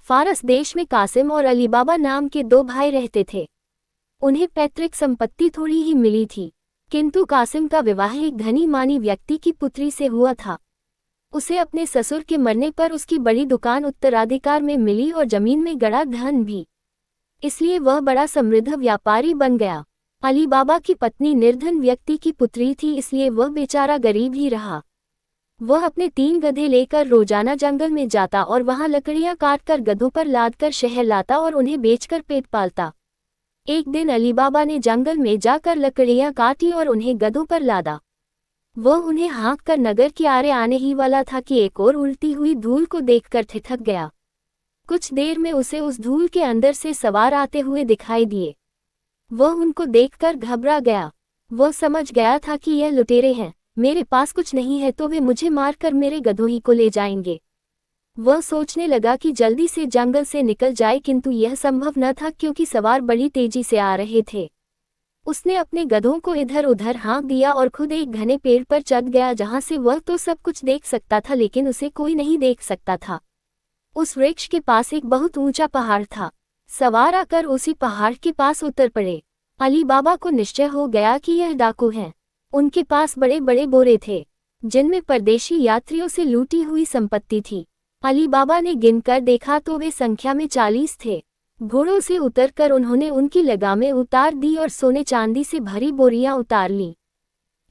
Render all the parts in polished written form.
फारस देश में कासिम और अली बाबा नाम के दो भाई रहते थे। उन्हें पैतृक संपत्ति थोड़ी ही मिली थी, किंतु कासिम का विवाह एक धनी मानी व्यक्ति की पुत्री से हुआ था। उसे अपने ससुर के मरने पर उसकी बड़ी दुकान उत्तराधिकार में मिली और जमीन में गड़ा धन भी, इसलिए वह बड़ा समृद्ध व्यापारी बन गया। अली बाबा की पत्नी निर्धन व्यक्ति की पुत्री थी, इसलिए वह बेचारा गरीब ही रहा। वह अपने 3 गधे लेकर रोजाना जंगल में जाता और वहां लकड़ियां काटकर गधों पर लादकर शहर लाता और उन्हें बेचकर पेट पालता। एक दिन अली बाबा ने जंगल में जाकर लकड़ियां काटी और उन्हें गधों पर लादा। वह उन्हें हाँक कर नगर की आरे आने ही वाला था कि एक और उड़ती हुई धूल को देखकर ठिठक गया। कुछ देर में उसे उस धूल के अंदर से सवार आते हुए दिखाई दिए। वह उनको देखकर घबरा गया। वह समझ गया था कि यह लुटेरे हैं, मेरे पास कुछ नहीं है तो वे मुझे मारकर मेरे गधों ही को ले जाएंगे। वह सोचने लगा कि जल्दी से जंगल से निकल जाए, किंतु यह संभव न था क्योंकि सवार बड़ी तेजी से आ रहे थे। उसने अपने गधों को इधर उधर हाँक दिया और खुद एक घने पेड़ पर चढ़ गया, जहां से वह तो सब कुछ देख सकता था लेकिन उसे कोई नहीं देख सकता था। उस वृक्ष के पास एक बहुत ऊंचा पहाड़ था। सवार आकर उसी पहाड़ के पास उतर पड़े। अली बाबा को निश्चय हो गया कि यह डाकू हैं। उनके पास बड़े बड़े बोरे थे जिनमें परदेशी यात्रियों से लूटी हुई संपत्ति थी। अली बाबा ने गिनकर देखा तो वे संख्या में 40 थे। घोड़ों से उतरकर उन्होंने उनकी लगामें उतार दी और सोने चांदी से भरी बोरियां उतार लीं।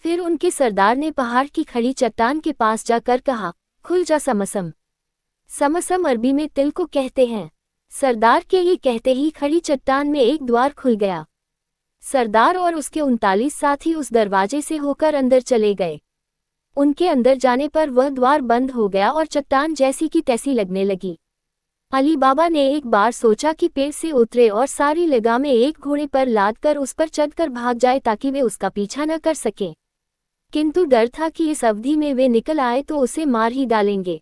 फिर उनके सरदार ने पहाड़ की खड़ी चट्टान के पास जाकर कहा, खुल जा समसम। समसम अरबी में तिल को कहते हैं। सरदार के ये कहते ही खड़ी चट्टान में एक द्वार खुल गया। सरदार और उसके 39 साथी उस दरवाजे से होकर अंदर चले गए। उनके अंदर जाने पर वह द्वार बंद हो गया और चट्टान जैसी की तैसी लगने लगी। अली बाबा ने एक बार सोचा कि पेड़ से उतरे और सारी लगामें एक घोड़े पर लादकर उस पर चढ़कर भाग जाए ताकि वे उसका पीछा न कर सकें, किंतु डर था कि इस अवधि में वे निकल आए तो उसे मार ही डालेंगे।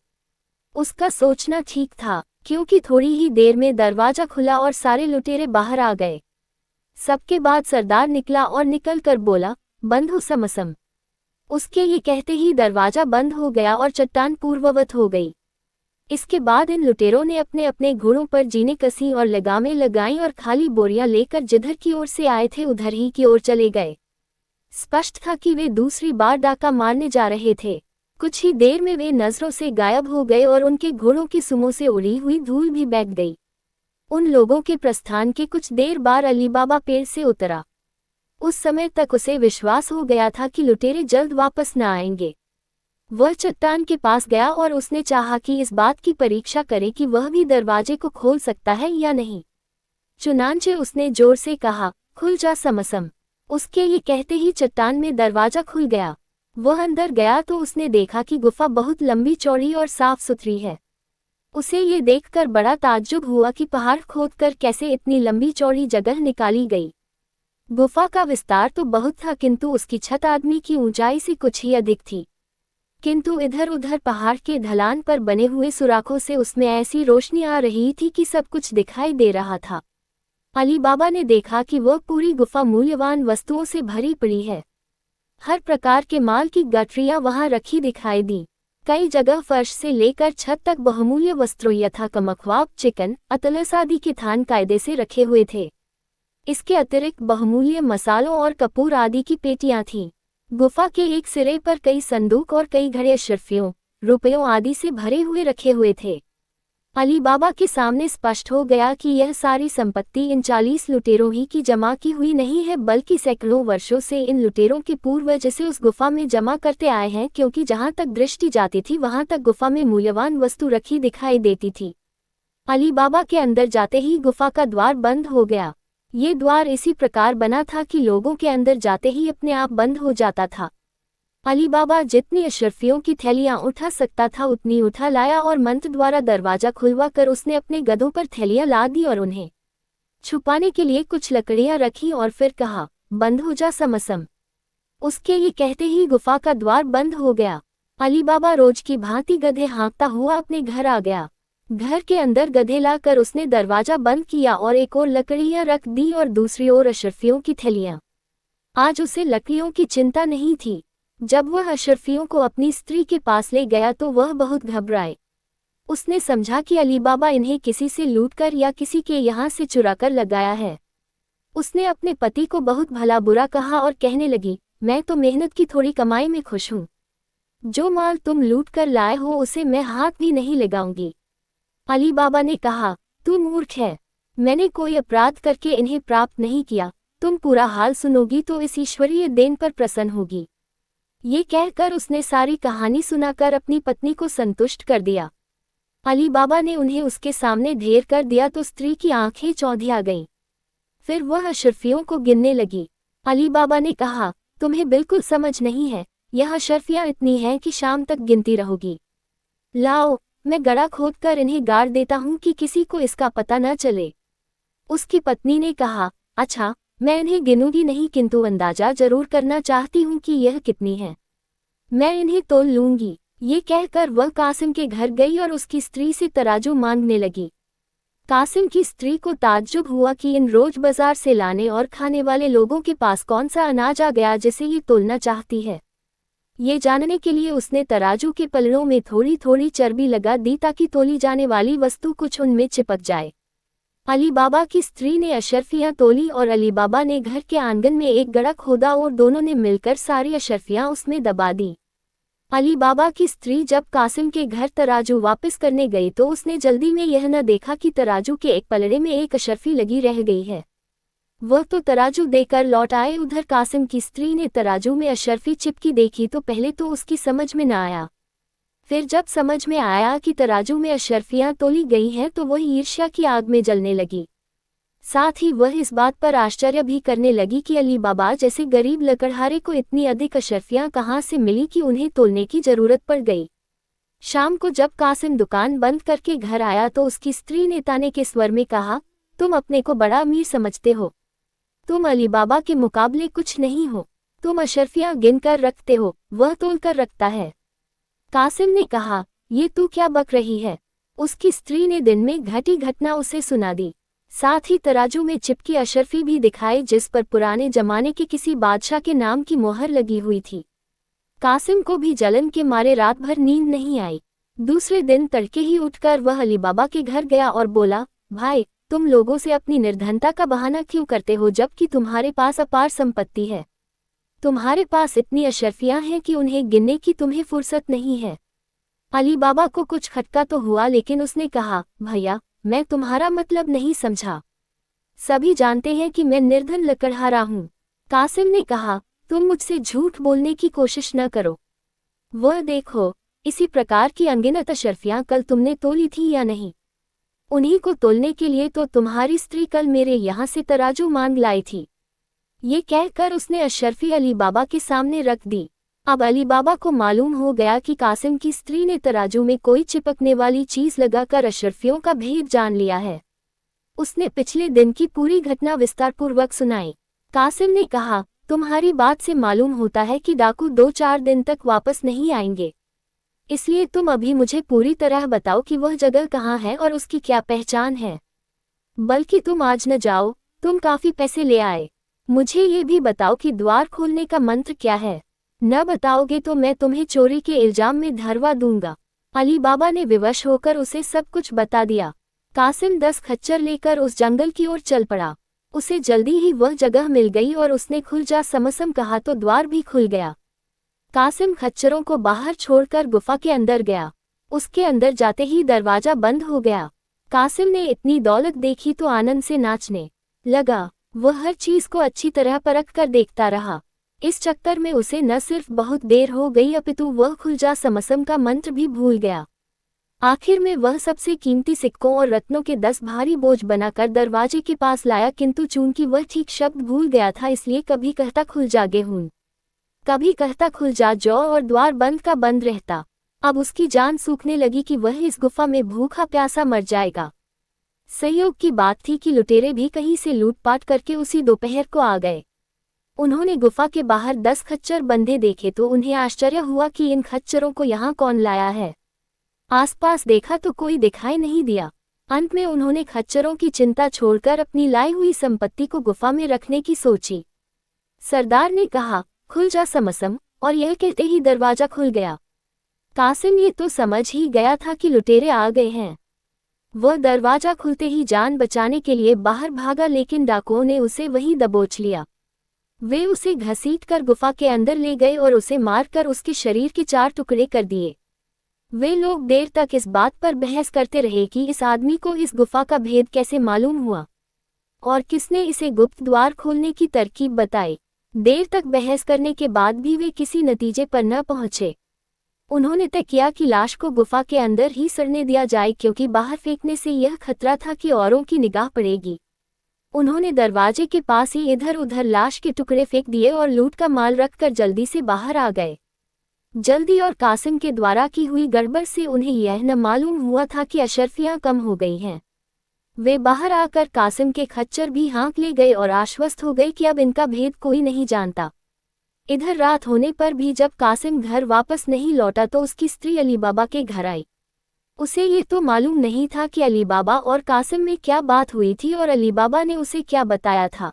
उसका सोचना ठीक था, क्योंकि थोड़ी ही देर में दरवाजा खुला और सारे लुटेरे बाहर आ गए। सबके बाद सरदार निकला और निकलकर बोला, बंद हो समसम। उसके ये कहते ही दरवाजा बंद हो गया और चट्टान पूर्ववत हो गई। इसके बाद इन लुटेरों ने अपने अपने घोड़ों पर जीने कसी और लगामें लगाईं और खाली बोरियां लेकर जिधर की ओर से आए थे उधर ही की ओर चले गए। स्पष्ट था कि वे दूसरी बार डाका मारने जा रहे थे। कुछ ही देर में वे नजरों से गायब हो गए और उनके घोड़ों की सुमों से उड़ी हुई धूल भी बैठ गई। उन लोगों के प्रस्थान के कुछ देर बाद अली बाबा पेड़ से उतरा। उस समय तक उसे विश्वास हो गया था कि लुटेरे जल्द वापस न आएंगे। वह चट्टान के पास गया और उसने चाहा कि इस बात की परीक्षा करे कि वह भी दरवाजे को खोल सकता है या नहीं। चुनांचे उसने जोर से कहा, खुल जा समसम। उसके ये कहते ही चट्टान में दरवाजा खुल गया। वह अंदर गया तो उसने देखा कि गुफा बहुत लंबी चौड़ी और साफ सुथरी है। उसे ये देखकर बड़ा ताज्जुब हुआ कि पहाड़ खोदकर कैसे इतनी लंबी चौड़ी जगह निकाली गई। गुफा का विस्तार तो बहुत था, किंतु उसकी छत आदमी की ऊंचाई से कुछ ही अधिक थी। किंतु इधर उधर पहाड़ के ढलान पर बने हुए सुराखों से उसमें ऐसी रोशनी आ रही थी कि सब कुछ दिखाई दे रहा था। अली बाबा ने देखा कि वह पूरी गुफा मूल्यवान वस्तुओं से भरी पड़ी है। हर प्रकार के माल की गठरियां वहां रखी दिखाई दी। कई जगह फर्श से लेकर छत तक बहुमूल्य वस्त्रों यथा कमख्वाब, चिकन, अतलस आदि के थान कायदे से रखे हुए थे। इसके अतिरिक्त बहुमूल्य मसालों और कपूर आदि की पेटियां थीं। गुफा के एक सिरे पर कई संदूक और कई घड़े अशरफियों, रुपयों आदि से भरे हुए रखे हुए थे। अली बाबा के सामने स्पष्ट हो गया कि यह सारी संपत्ति इन 40 लुटेरों ही की जमा की हुई नहीं है, बल्कि सैकड़ों वर्षों से इन लुटेरों के पूर्वज इसे उस गुफा में जमा करते आए हैं, क्योंकि जहां तक दृष्टि जाती थी वहां तक गुफा में मूल्यवान वस्तु रखी दिखाई देती थी। अली बाबा के अंदर जाते ही गुफा का द्वार बंद हो गया। ये द्वार इसी प्रकार बना था कि लोगों के अंदर जाते ही अपने आप बंद हो जाता था। अली बाबा जितनी अशरफियों की थैलियां उठा सकता था उतनी उठा लाया और मंत्र द्वारा दरवाजा खुलवा कर उसने अपने गधों पर थैलियां ला दी और उन्हें छुपाने के लिए कुछ लकड़ियां रखी और फिर कहा, बंद हो जा समसम। उसके ये कहते ही गुफा का द्वार बंद हो गया। अली बाबा रोज की भांति गधे हाँकता हुआ अपने घर आ गया। घर के अंदर गधे लाकर उसने दरवाजा बंद किया और एक ओर लकड़ियां रख दी और दूसरी ओर अशरफियों की थैलियां। आज उसे लकड़ियों की चिंता नहीं थी। जब वह अशरफियों को अपनी स्त्री के पास ले गया तो वह बहुत घबराए। उसने समझा कि अली बाबा इन्हें किसी से लूटकर या किसी के यहाँ से चुराकर लगाया है। उसने अपने पति को बहुत भला बुरा कहा और कहने लगी, मैं तो मेहनत की थोड़ी कमाई में खुश हूँ। जो माल तुम लूट कर लाए हो उसे मैं हाथ भी नहीं लगाऊंगी। अली बाबा ने कहा, तू मूर्ख है, मैंने कोई अपराध करके इन्हें प्राप्त नहीं किया। तुम पूरा हाल सुनोगी तो इस ईश्वरीय देन पर प्रसन्न होगी। ये कहकर उसने सारी कहानी सुनाकर अपनी पत्नी को संतुष्ट कर दिया। अली बाबा ने उन्हें उसके सामने ढेर कर दिया तो स्त्री की आंखें चौंधिया गईं। फिर वह अशर्फियों को गिनने लगी। अली बाबा ने कहा, तुम्हें बिल्कुल समझ नहीं है, यह अशर्फियाँ इतनी हैं कि शाम तक गिनती रहोगी। लाओ, मैं गड्ढा खोदकर इन्हें गाड़ देता हूँ कि किसी को इसका पता न चले। उसकी पत्नी ने कहा, अच्छा, मैं इन्हें गिनूंगी नहीं किंतु अंदाजा जरूर करना चाहती हूँ कि यह कितनी है। मैं इन्हें तोल लूंगी। ये कहकर वह कासिम के घर गई और उसकी स्त्री से तराजू मांगने लगी। कासिम की स्त्री को ताज्जुब हुआ कि इन रोज बाजार से लाने और खाने वाले लोगों के पास कौन सा अनाज आ गया जिसे ये तोलना चाहती है। ये जानने के लिए उसने तराजू के पलड़ों में थोड़ी थोड़ी चर्बी लगा दी ताकि तोली जाने वाली वस्तु कुछ उनमें चिपक जाए। अली बाबा की स्त्री ने अशर्फियाँ तोली और अली बाबा ने घर के आंगन में एक गड्ढा खोदा और दोनों ने मिलकर सारी अशर्फियाँ उसमें दबा दी। अली बाबा की स्त्री जब कासिम के घर तराजू वापस करने गई तो उसने जल्दी में यह न देखा कि तराजू के एक पलड़े में एक अशर्फी लगी रह गई है। वह तो तराजू देकर लौट आए। उधर कासिम की स्त्री ने तराजू में अशर्फी चिपकी देखी तो पहले तो उसकी समझ में न आया। फिर जब समझ में आया कि तराजू में अशर्फियाँ तोली गई हैं तो वह ईर्ष्या की आग में जलने लगी। साथ ही वह इस बात पर आश्चर्य भी करने लगी कि अली बाबा जैसे गरीब लकड़हारे को इतनी अधिक अशर्फियाँ कहाँ से मिली कि उन्हें तोलने की जरूरत पड़ गई। शाम को जब कासिम दुकान बंद करके घर आया तो उसकी स्त्री ने ताने के स्वर में कहा, तुम अपने को बड़ा अमीर समझते हो, तुम अली बाबा के मुकाबले कुछ नहीं हो। तुम अशर्फियाँ गिन कर रखते हो, वह तोल कर रखता है। कासिम ने कहा, ये तू क्या बक रही है। उसकी स्त्री ने दिन में घटी घटना उसे सुना दी। साथ ही तराजू में चिपकी अशर्फी भी दिखाई जिस पर पुराने जमाने के किसी बादशाह के नाम की मोहर लगी हुई थी। कासिम को भी जलन के मारे रात भर नींद नहीं आई। दूसरे दिन तड़के ही उठकर वह अली बाबा के घर गया और बोला, भाई, तुम लोगों से अपनी निर्धनता का बहाना क्यों करते हो जबकि तुम्हारे पास अपार संपत्ति है। तुम्हारे पास इतनी अशर्फियाँ हैं कि उन्हें गिनने की तुम्हें फुर्सत नहीं है। अली बाबा को कुछ खटका तो हुआ लेकिन उसने कहा, भैया, मैं तुम्हारा मतलब नहीं समझा। सभी जानते हैं कि मैं निर्धन लकड़हारा हूँ। कासिम ने कहा, तुम मुझसे झूठ बोलने की कोशिश न करो। वह देखो, इसी प्रकार की अनगिनत अशर्फियाँ कल तुमने तोली थी या नहीं। उन्हीं को तोलने के लिए तो तुम्हारी स्त्री कल मेरे यहाँ से तराजू मांग लाई थी। ये कहकर उसने अशर्फी अली बाबा के सामने रख दी। अब अली बाबा को मालूम हो गया कि कासिम की स्त्री ने तराजू में कोई चिपकने वाली चीज लगाकर अशर्फियों का भेद जान लिया है। उसने पिछले दिन की पूरी घटना विस्तारपूर्वक सुनाई। कासिम ने कहा, तुम्हारी बात से मालूम होता है कि डाकू 2-4 दिन तक वापस नहीं आएंगे, इसलिए तुम अभी मुझे पूरी तरह बताओ कि वह जगह कहाँ है और उसकी क्या पहचान है। बल्कि तुम आज न जाओ, तुम काफी पैसे ले आए। मुझे ये भी बताओ कि द्वार खोलने का मंत्र क्या है। न बताओगे तो मैं तुम्हें चोरी के इल्जाम में धरवा दूंगा। अली बाबा ने विवश होकर उसे सब कुछ बता दिया। कासिम 10 खच्चर लेकर उस जंगल की ओर चल पड़ा। उसे जल्दी ही वह जगह मिल गई और उसने खुल जा समसम कहा तो द्वार भी खुल गया। कासिम खच्चरों को बाहर छोड़कर गुफा के अंदर गया। उसके अंदर जाते ही दरवाजा बंद हो गया। कासिम ने इतनी दौलत देखी तो आनंद से नाचने लगा। वह हर चीज को अच्छी तरह परख कर देखता रहा। इस चक्कर में उसे न सिर्फ बहुत देर हो गई अपितु वह खुल जा समसम का मंत्र भी भूल गया। आखिर में वह सबसे कीमती सिक्कों और रत्नों के 10 भारी बोझ बनाकर दरवाजे के पास लाया, किंतु चूंकि वह ठीक शब्द भूल गया था इसलिए कभी कहता खुल जा गेहूं, कभी कहता खुल जा जौ और द्वार बंद का बंद रहता। अब उसकी जान सूखने लगी कि वह इस गुफा में भूखा प्यासा मर जाएगा। संयोग की बात थी कि लुटेरे भी कहीं से लूटपाट करके उसी दोपहर को आ गए। उन्होंने गुफा के बाहर 10 खच्चर बंधे देखे तो उन्हें आश्चर्य हुआ कि इन खच्चरों को यहाँ कौन लाया है। आसपास देखा तो कोई दिखाई नहीं दिया। अंत में उन्होंने खच्चरों की चिंता छोड़कर अपनी लाई हुई संपत्ति को गुफा में रखने की सोची। सरदार ने कहा, खुल जा समसम, और यह कहते ही दरवाजा खुल गया। कासिम ये तो समझ ही गया था कि लुटेरे आ गए हैं। वह दरवाजा खुलते ही जान बचाने के लिए बाहर भागा, लेकिन डाकुओं ने उसे वहीं दबोच लिया। वे उसे घसीटकर गुफा के अंदर ले गए और उसे मारकर उसके शरीर के 4 टुकड़े कर दिए। वे लोग देर तक इस बात पर बहस करते रहे कि इस आदमी को इस गुफा का भेद कैसे मालूम हुआ और किसने इसे गुप्त द्वार खोलने की तरकीब बताई। देर तक बहस करने के बाद भी वे किसी नतीजे पर न पहुंचे। उन्होंने तय किया कि लाश को गुफा के अंदर ही सड़ने दिया जाए, क्योंकि बाहर फेंकने से यह खतरा था कि औरों की निगाह पड़ेगी। उन्होंने दरवाजे के पास ही इधर उधर लाश के टुकड़े फेंक दिए और लूट का माल रखकर जल्दी से बाहर आ गए। जल्दी और कासिम के द्वारा की हुई गड़बड़ से उन्हें यह न मालूम हुआ था कि अशरफियां कम हो गई हैं। वे बाहर आकर कासिम के खच्चर भी हाँक ले गए और आश्वस्त हो गए कि अब इनका भेद कोई नहीं जानता। इधर रात होने पर भी जब कासिम घर वापस नहीं लौटा तो उसकी स्त्री अली बाबा के घर आई। उसे ये तो मालूम नहीं था कि अली बाबा और कासिम में क्या बात हुई थी और अली बाबा ने उसे क्या बताया था।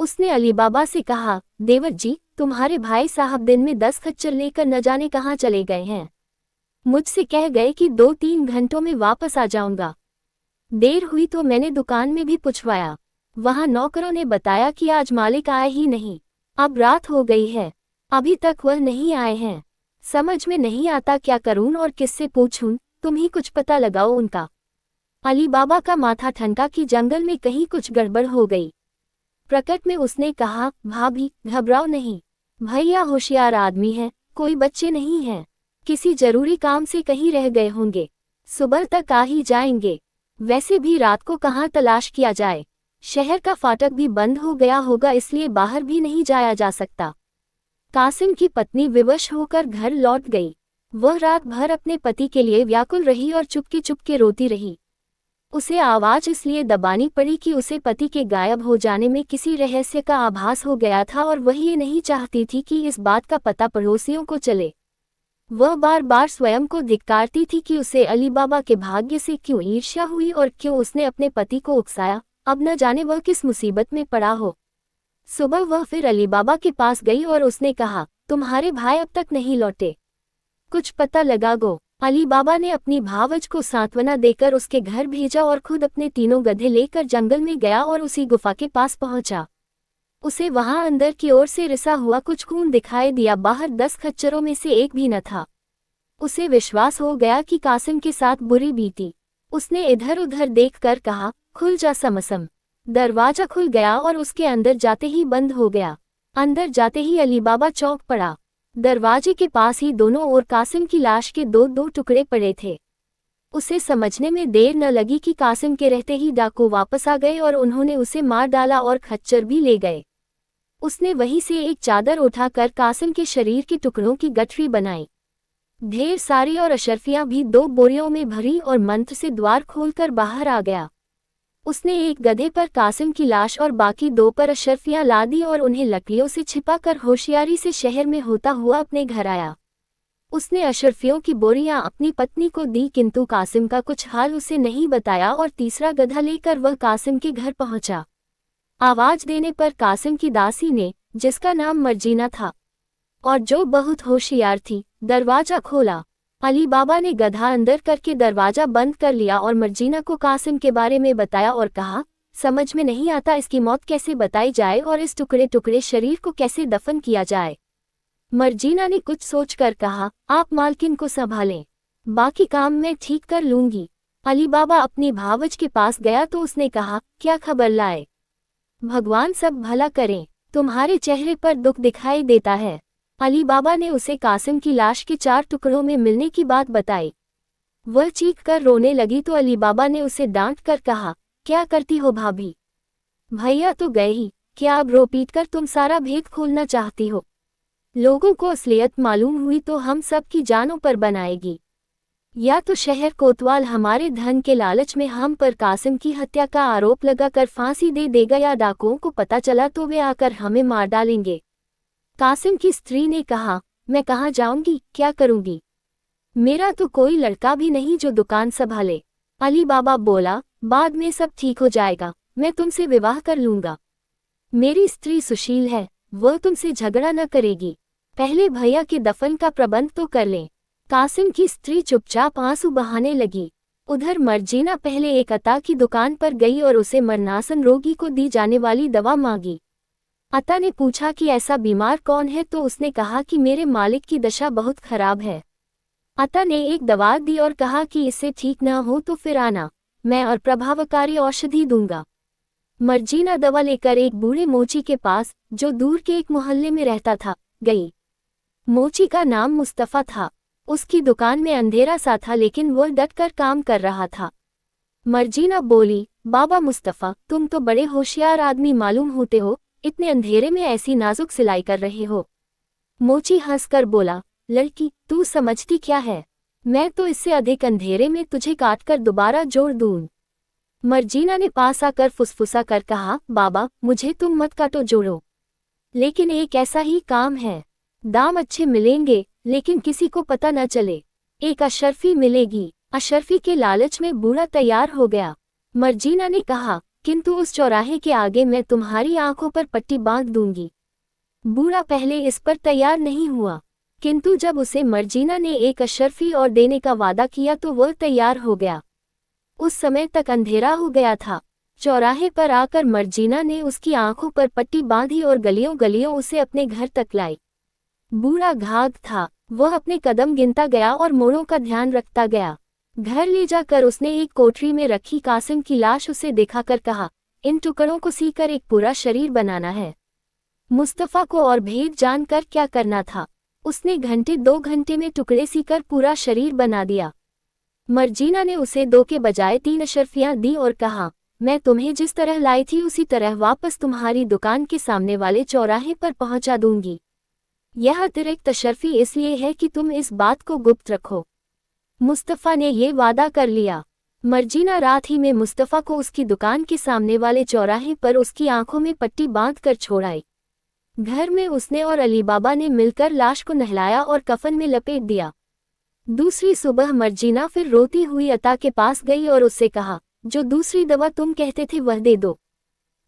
उसने अली बाबा से कहा, देवर जी, तुम्हारे भाई साहब दिन में 10 खच्चर लेकर न जाने कहाँ चले गए हैं। मुझसे कह गए कि 2-3 घंटों में वापस आ जाऊंगा। देर हुई तो मैंने दुकान में भी पूछवाया, वहां नौकरों ने बताया कि आज मालिक आए ही नहीं। अब रात हो गई है, अभी तक वह नहीं आए हैं। समझ में नहीं आता क्या करूं और किससे पूछूं, तुम ही कुछ पता लगाओ उनका। अली बाबा का माथा ठनका कि जंगल में कहीं कुछ गड़बड़ हो गई। प्रकट में उसने कहा, भाभी घबराओ नहीं, भैया होशियार आदमी है, कोई बच्चे नहीं हैं, किसी जरूरी काम से कहीं रह गए होंगे, सुबह तक आ ही जाएंगे। वैसे भी रात को कहाँ तलाश किया जाए, शहर का फाटक भी बंद हो गया होगा, इसलिए बाहर भी नहीं जाया जा सकता। कासिम की पत्नी विवश होकर घर लौट गई। वह रात भर अपने पति के लिए व्याकुल रही और चुपके चुपके रोती रही। उसे आवाज इसलिए दबानी पड़ी कि उसे पति के गायब हो जाने में किसी रहस्य का आभास हो गया था और वह ये नहीं चाहती थी कि इस बात का पता पड़ोसियों को चले। वह बार बार स्वयं को धिक्कारती थी कि उसे अली बाबा के भाग्य से क्यों ईर्ष्या हुई और क्यों उसने अपने पति को उकसाया। अब न जाने वह किस मुसीबत में पड़ा हो। सुबह वह फिर अली बाबा के पास गई और उसने कहा, तुम्हारे भाई अब तक नहीं लौटे, कुछ पता लगा गो। अली बाबा ने अपनी भावज को सांत्वना देकर उसके घर भेजा और खुद अपने 3 गधे लेकर जंगल में गया और उसी गुफा के पास पहुंचा। उसे वहां अंदर की ओर से रिसा हुआ कुछ खून दिखाई दिया। बाहर 10 खच्चरों में से एक भी न था। उसे विश्वास हो गया कि कासिम के साथ बुरी बीती। उसने इधर उधर देखकर कहा, खुल जा समसम। दरवाजा खुल गया और उसके अंदर जाते ही बंद हो गया। अंदर जाते ही अली बाबा चौंक पड़ा। दरवाजे के पास ही दोनों ओर कासिम की लाश के 2-2 टुकड़े पड़े थे। उसे समझने में देर न लगी कि कासिम के रहते ही डाकू वापस आ गए और उन्होंने उसे मार डाला और खच्चर भी ले गए। उसने वहीं से एक चादर उठाकर कासिम के शरीर के टुकड़ों की गठरी बनाई। ढेर सारी और अशरफियां भी 2 बोरियों में भरी और मंत्र से द्वार खोलकर बाहर आ गया। उसने एक गधे पर कासिम की लाश और बाकी 2 पर अशरफियां ला दी और उन्हें लकड़ियों से छिपाकर होशियारी से शहर में होता हुआ अपने घर आया। उसने अशरफियों की बोरियां अपनी पत्नी को दी, किंतु कासिम का कुछ हाल उसे नहीं बताया और तीसरा गधा लेकर वह कासिम के घर पहुंचा। आवाज देने पर कासिम की दासी ने, जिसका नाम मर्जीना था और जो बहुत होशियार थी, दरवाजा खोला। अली बाबा ने गधा अंदर करके दरवाजा बंद कर लिया और मर्जीना को कासिम के बारे में बताया और कहा, समझ में नहीं आता इसकी मौत कैसे बताई जाए और इस टुकड़े टुकड़े शरीर को कैसे दफन किया जाए। मर्जीना ने कुछ सोचकर कहा, आप मालकिन को संभालें, बाकी काम मैं ठीक कर लूंगी। अली बाबा अपनी भावज के पास गया तो उसने कहा, क्या खबर लाए? भगवान सब भला करें, तुम्हारे चेहरे पर दुख दिखाई देता है। अली बाबा ने उसे कासिम की लाश के 4 टुकड़ों में मिलने की बात बताई। वह चीख कर रोने लगी तो अली बाबा ने उसे डांट कर कहा, क्या करती हो भाभी? भैया तो गए ही, क्या अब रो पीट कर तुम सारा भेद खोलना चाहती हो? लोगों को असलियत मालूम हुई तो हम सब की जानों पर बनाएगी। या तो शहर कोतवाल हमारे धन के लालच में हम पर कासिम की हत्या का आरोप लगाकर फांसी दे देगा, या डाकुओं को पता चला तो वे आकर हमें मार डालेंगे। कासिम की स्त्री ने कहा, मैं कहाँ जाऊंगी, क्या करूंगी? मेरा तो कोई लड़का भी नहीं जो दुकान संभाले। अली बाबा बोला, बाद में सब ठीक हो जाएगा, मैं तुमसे विवाह कर लूंगा। मेरी स्त्री सुशील है, वह तुमसे झगड़ा न करेगी। पहले भैया के दफन का प्रबंध तो कर लें। कासिम की स्त्री चुपचाप आंसू बहाने लगी। उधर मर्जीना पहले एक अता की दुकान पर गई और उसे मरनासन रोगी को दी जाने वाली दवा मांगी। अता ने पूछा कि ऐसा बीमार कौन है, तो उसने कहा कि मेरे मालिक की दशा बहुत खराब है। अता ने एक दवा दी और कहा कि इससे ठीक न हो तो फिर आना, मैं और प्रभावकारी औषधि दूंगा। मर्जीना दवा लेकर एक बूढ़े मोची के पास, जो दूर के एक मोहल्ले में रहता था, गई। मोची का नाम मुस्तफ़ा था। उसकी दुकान में अंधेरा सा था, लेकिन वह डटकर काम कर रहा था। मर्जीना बोली, बाबा मुस्तफ़ा, तुम तो बड़े होशियार आदमी मालूम होते हो, इतने अंधेरे में ऐसी नाजुक सिलाई कर रहे हो। मोची हंसकर बोला, लड़की, तू समझती क्या है, मैं तो इससे अधिक अंधेरे में तुझे काटकर दोबारा जोड़ दूं। मर्जीना ने पास आकर फुसफुसा कर कहा, बाबा, मुझे तुम मत काटो जोड़ो, लेकिन एक ऐसा ही काम है, दाम अच्छे मिलेंगे, लेकिन किसी को पता न चले। एक अशर्फी मिलेगी। अशर्फी के लालच में बूढ़ा तैयार हो गया। मर्जीना ने कहा, किंतु उस चौराहे के आगे मैं तुम्हारी आंखों पर पट्टी बांध दूंगी। बूढ़ा पहले इस पर तैयार नहीं हुआ, किंतु जब उसे मर्जीना ने एक अशर्फी और देने का वादा किया तो वह तैयार हो गया। उस समय तक अंधेरा हो गया था। चौराहे पर आकर मर्जीना ने उसकी आंखों पर पट्टी बांधी और गलियों गलियों उसे अपने घर तक लाई। बूढ़ा घाघ था, वह अपने कदम गिनता गया और मोड़ों का ध्यान रखता गया। घर ले जाकर उसने एक कोठरी में रखी कासिम की लाश उसे दिखाकर कहा, इन टुकड़ों को सीकर एक पूरा शरीर बनाना है। मुस्तफ़ा को और भेद जानकर क्या करना था, उसने घंटे 2 घंटे में टुकड़े सीकर पूरा शरीर बना दिया। मर्जीना ने उसे 2 के बजाय 3 अशर्फियां दी और कहा, मैं तुम्हें जिस तरह लाई थी उसी तरह वापस तुम्हारी दुकान के सामने वाले चौराहे पर पहुंचा दूंगी। यह अतिरिक्त अशर्फी इसलिए है कि तुम इस बात को गुप्त रखो। मुस्तफ़ा ने ये वादा कर लिया। मर्जीना रात ही में मुस्तफ़ा को उसकी दुकान के सामने वाले चौराहे पर उसकी आंखों में पट्टी बांधकर छोड़ आई। घर में उसने और अली बाबा ने मिलकर लाश को नहलाया और कफन में लपेट दिया। दूसरी सुबह मर्जीना फिर रोती हुई अता के पास गई और उससे कहा, जो दूसरी दवा तुम कहते थे वह दे दो,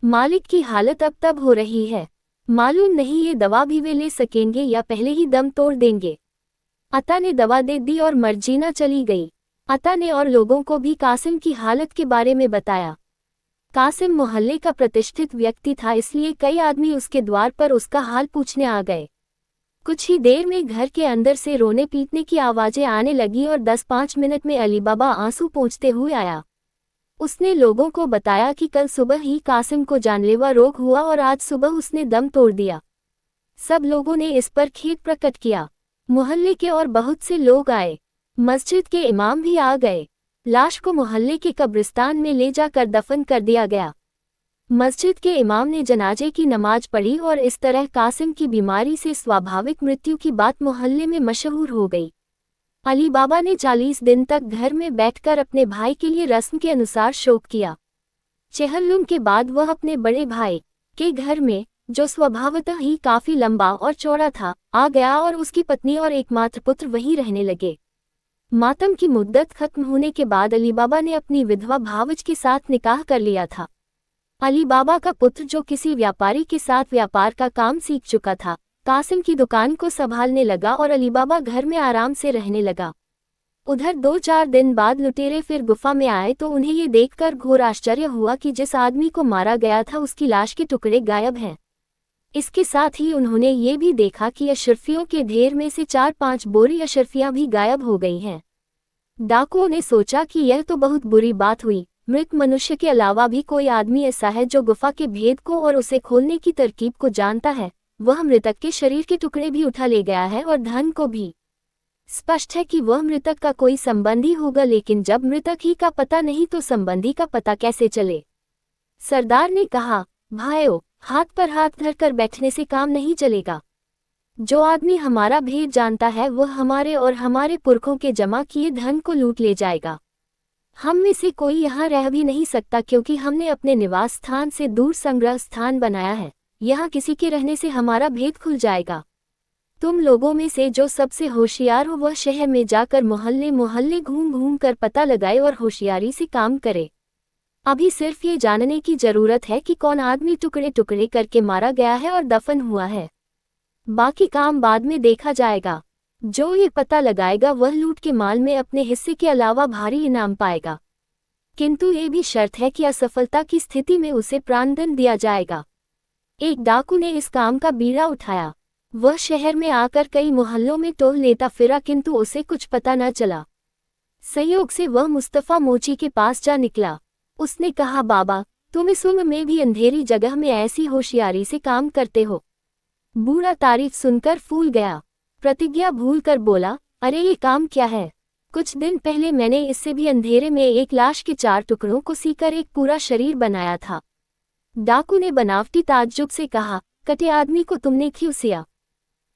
मालिक की हालत अब तब हो रही है, मालूम नहीं ये दवा भी वे ले सकेंगे या पहले ही दम तोड़ देंगे। अता ने दवा दे दी और मर्जीना चली गई। अता ने और लोगों को भी कासिम की हालत के बारे में बताया। कासिम मोहल्ले का प्रतिष्ठित व्यक्ति था, इसलिए कई आदमी उसके द्वार पर उसका हाल पूछने आ गए। कुछ ही देर में घर के अंदर से रोने पीटने की आवाजें आने लगी और 10-5 मिनट में अली बाबा आंसू पोंछते हुए आया। उसने लोगों को बताया कि कल सुबह ही कासिम को जानलेवा रोग हुआ और आज सुबह उसने दम तोड़ दिया। सब लोगों ने इस पर खेद प्रकट किया। मोहल्ले के और बहुत से लोग आए, मस्जिद के इमाम भी आ गए। लाश को मोहल्ले के कब्रिस्तान में ले जाकर दफन कर दिया गया। मस्जिद के इमाम ने जनाजे की नमाज पढ़ी और इस तरह कासिम की बीमारी से स्वाभाविक मृत्यु की बात मोहल्ले में मशहूर हो गई। अली बाबा ने 40 दिन तक घर में बैठकर अपने भाई के लिए रस्म के अनुसार शोक किया। चहल्लुम के बाद वह अपने बड़े भाई के घर में, जो स्वभावतः ही काफी लंबा और चौड़ा था, आ गया और उसकी पत्नी और एकमात्र पुत्र वहीं रहने लगे। मातम की मुद्दत खत्म होने के बाद अली बाबा ने अपनी विधवा भावज के साथ निकाह कर लिया था। अली बाबा का पुत्र, जो किसी व्यापारी के साथ व्यापार का काम सीख चुका था, कासिम की दुकान को संभालने लगा और अली बाबा घर में आराम से रहने लगा। उधर 2-4 दिन बाद लुटेरे फिर गुफा में आए तो उन्हें ये देखकर घोर आश्चर्य हुआ कि जिस आदमी को मारा गया था उसकी लाश के टुकड़े गायब हैं। इसके साथ ही उन्होंने ये भी देखा कि अशर्फियों के ढेर में से 4-5 बोरी अशर्फियां भी गायब हो गई हैं। डाकुओं ने सोचा कि यह तो बहुत बुरी बात हुई। मृत मनुष्य के अलावा भी कोई आदमी ऐसा है जो गुफा के भेद को और उसे खोलने की तरकीब को जानता है। वह मृतक के शरीर के टुकड़े भी उठा ले गया है और धन को भी। स्पष्ट है कि वह मृतक का कोई संबंधी होगा, लेकिन जब मृतक ही का पता नहीं तो संबंधी का पता कैसे चले। सरदार ने कहा, भाइयों, हाथ पर हाथ धरकर बैठने से काम नहीं चलेगा। जो आदमी हमारा भेद जानता है वह हमारे और हमारे पुरखों के जमा किए धन को लूट ले जाएगा। हम में से कोई यहाँ रह भी नहीं सकता, क्योंकि हमने अपने निवास स्थान से दूर संग्रह स्थान बनाया है। यहाँ किसी के रहने से हमारा भेद खुल जाएगा। तुम लोगों में से जो सबसे होशियार हो वह शहर में जाकर मोहल्ले मोहल्ले घूम घूम कर पता लगाए और होशियारी से काम करे। अभी सिर्फ ये जानने की जरूरत है कि कौन आदमी टुकड़े टुकड़े करके मारा गया है और दफन हुआ है। बाकी काम बाद में देखा जाएगा। जो ये पता लगाएगा वह लूट के माल में अपने हिस्से के अलावा भारी इनाम पाएगा, किंतु ये भी शर्त है कि असफलता की स्थिति में उसे प्राणदंड दिया जाएगा। एक डाकू ने इस काम का बीड़ा उठाया। वह शहर में आकर कई मोहल्लों में टोल लेता फिरा, किंतु उसे कुछ पता न चला। संयोग से वह मुस्तफा मोची के पास जा निकला। उसने कहा, बाबा, तुम इस उम्र में भी अंधेरी जगह में ऐसी होशियारी से काम करते हो। बूढ़ा तारीफ सुनकर फूल गया। प्रतिज्ञा भूल कर बोला, अरे ये काम क्या है? कुछ दिन पहले मैंने इससे भी अंधेरे में एक लाश के 4 टुकड़ों को सीकर एक पूरा शरीर बनाया था। डाकू ने बनावटी ताज्जुब से कहा, कटे आदमी को तुमने क्यों सिया?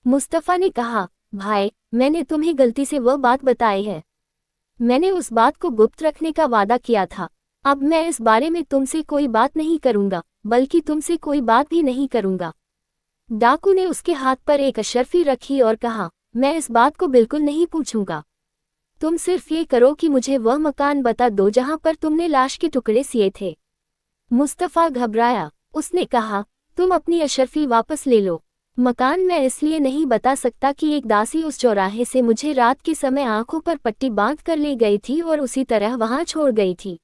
मुस्तफा ने कहा, भाई, मैंने तुम्हें गलती से वह बात बताई है। मैंने उस बात को गुप्त रखने का वादा किया था। अब मैं इस बारे में तुमसे कोई बात नहीं करूंगा, बल्कि तुमसे कोई बात भी नहीं करूंगा। डाकू ने उसके हाथ पर एक अशर्फी रखी और कहा, मैं इस बात को बिल्कुल नहीं पूछूंगा। तुम सिर्फ ये करो कि मुझे वह मकान बता दो जहां पर तुमने लाश के टुकड़े सिए थे। मुस्तफा घबराया। उसने कहा, तुम अपनी अशर्फी वापस ले लो। मकान मैं इसलिए नहीं बता सकता कि एक दासी उस चौराहे से मुझे रात के समय आंखों पर पट्टी बांध कर ले गई थी और उसी तरह वहां छोड़ गई थी।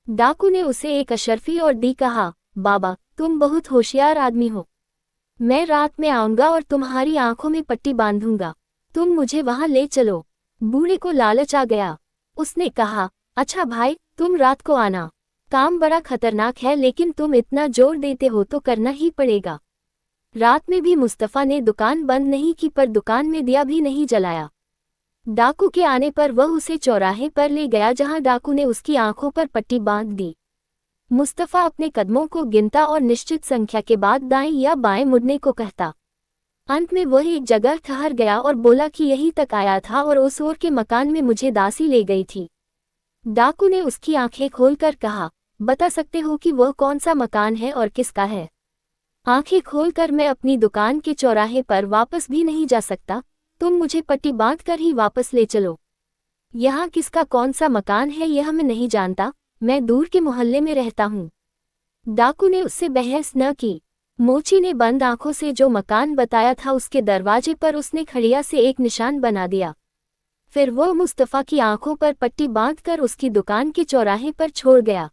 डाकू ने उसे एक अशर्फी और दी। कहा, बाबा, तुम बहुत होशियार आदमी हो। मैं रात में आऊंगा और तुम्हारी आंखों में पट्टी बांधूंगा। तुम मुझे वहां ले चलो। बूढ़े को लालच आ गया। उसने कहा, अच्छा भाई, तुम रात को आना। काम बड़ा खतरनाक है, लेकिन तुम इतना जोर देते हो तो करना ही पड़ेगा। रात में भी मुस्तफा ने दुकान बंद नहीं की, पर दुकान में दिया भी नहीं जलाया। डाकू के आने पर वह उसे चौराहे पर ले गया जहां डाकू ने उसकी आंखों पर पट्टी बांध दी। मुस्तफा अपने कदमों को गिनता और निश्चित संख्या के बाद दाएं या बाएं मुड़ने को कहता। अंत में वह एक जगह ठहर गया और बोला कि यहीं तक आया था और उस ओर के मकान में मुझे दासी ले गई थी। डाकू ने उसकी आंखें खोलकर कहा, बता सकते हो कि वह कौन सा मकान है और किसका है? आंखें खोलकर मैं अपनी दुकान के चौराहे पर वापस भी नहीं जा सकता। तुम मुझे पट्टी बांध कर ही वापस ले चलो। यहाँ किसका कौन सा मकान है यह मैं नहीं जानता, मैं दूर के मोहल्ले में रहता हूँ। डाकू ने उससे बहस न की। मोची ने बंद आंखों से जो मकान बताया था उसके दरवाजे पर उसने खड़िया से एक निशान बना दिया। फिर वह मुस्तफा की आंखों पर पट्टी बांधकर उसकी दुकान के चौराहे पर छोड़ गया।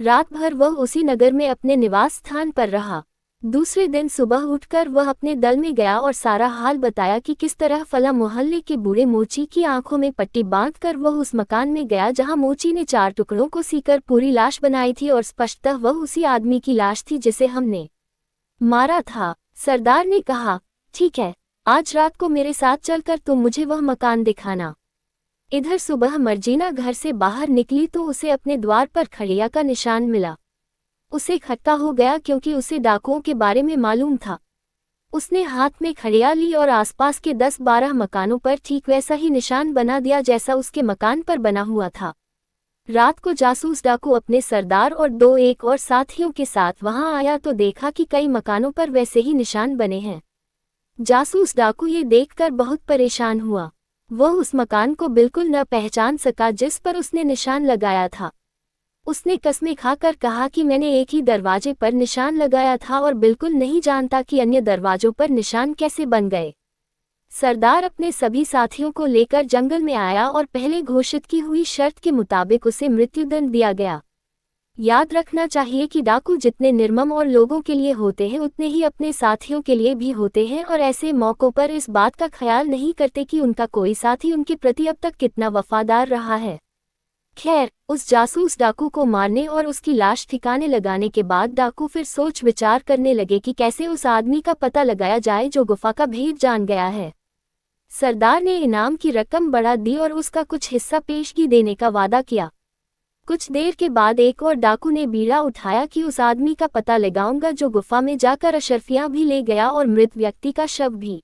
रात भर वह उसी नगर में अपने निवास स्थान पर रहा। दूसरे दिन सुबह उठकर वह अपने दल में गया और सारा हाल बताया कि किस तरह फला मोहल्ले के बूढ़े मोची की आंखों में पट्टी बांधकर वह उस मकान में गया जहां मोची ने 4 टुकड़ों को सीकर पूरी लाश बनाई थी और स्पष्टतः वह उसी आदमी की लाश थी जिसे हमने मारा था। सरदार ने कहा, ठीक है, आज रात को मेरे साथ चलकर तुम मुझे वह मकान दिखाना। इधर सुबह मर्जीना घर से बाहर निकली तो उसे अपने द्वार पर खड़िया का निशान मिला। उसे खटका हो गया क्योंकि उसे डाकुओं के बारे में मालूम था। उसने हाथ में खड़िया ली और आसपास के 10-12 मकानों पर ठीक वैसा ही निशान बना दिया जैसा उसके मकान पर बना हुआ था। रात को जासूस डाकू अपने सरदार और 2-1 और साथियों के साथ वहां आया तो देखा कि कई मकानों पर वैसे ही निशान बने हैं। जासूस डाकू ये देखकर बहुत परेशान हुआ। वह उस मकान को बिल्कुल न पहचान सका जिस पर उसने निशान लगाया था। उसने कसमें खाकर कहा कि मैंने एक ही दरवाजे पर निशान लगाया था और बिल्कुल नहीं जानता कि अन्य दरवाजों पर निशान कैसे बन गए। सरदार अपने सभी साथियों को लेकर जंगल में आया और पहले घोषित की हुई शर्त के मुताबिक उसे मृत्युदंड दिया गया। याद रखना चाहिए कि डाकू जितने निर्मम और लोगों के लिए होते हैं उतने ही अपने साथियों के लिए भी होते हैं और ऐसे मौक़ों पर इस बात का ख्याल नहीं करते कि उनका कोई साथी उनके प्रति अब तक कितना वफादार रहा है। खैर, उस जासूस डाकू को मारने और उसकी लाश ठिकाने लगाने के बाद डाकू फिर सोच विचार करने लगे कि कैसे उस आदमी का पता लगाया जाए जो गुफा का भेद जान गया है। सरदार ने इनाम की रकम बढ़ा दी और उसका कुछ हिस्सा पेशगी देने का वादा किया। कुछ देर के बाद एक और डाकू ने बीड़ा उठाया कि उस आदमी का पता लगाऊंगा जो गुफा में जाकर अशर्फियां भी ले गया और मृत व्यक्ति का शव भी।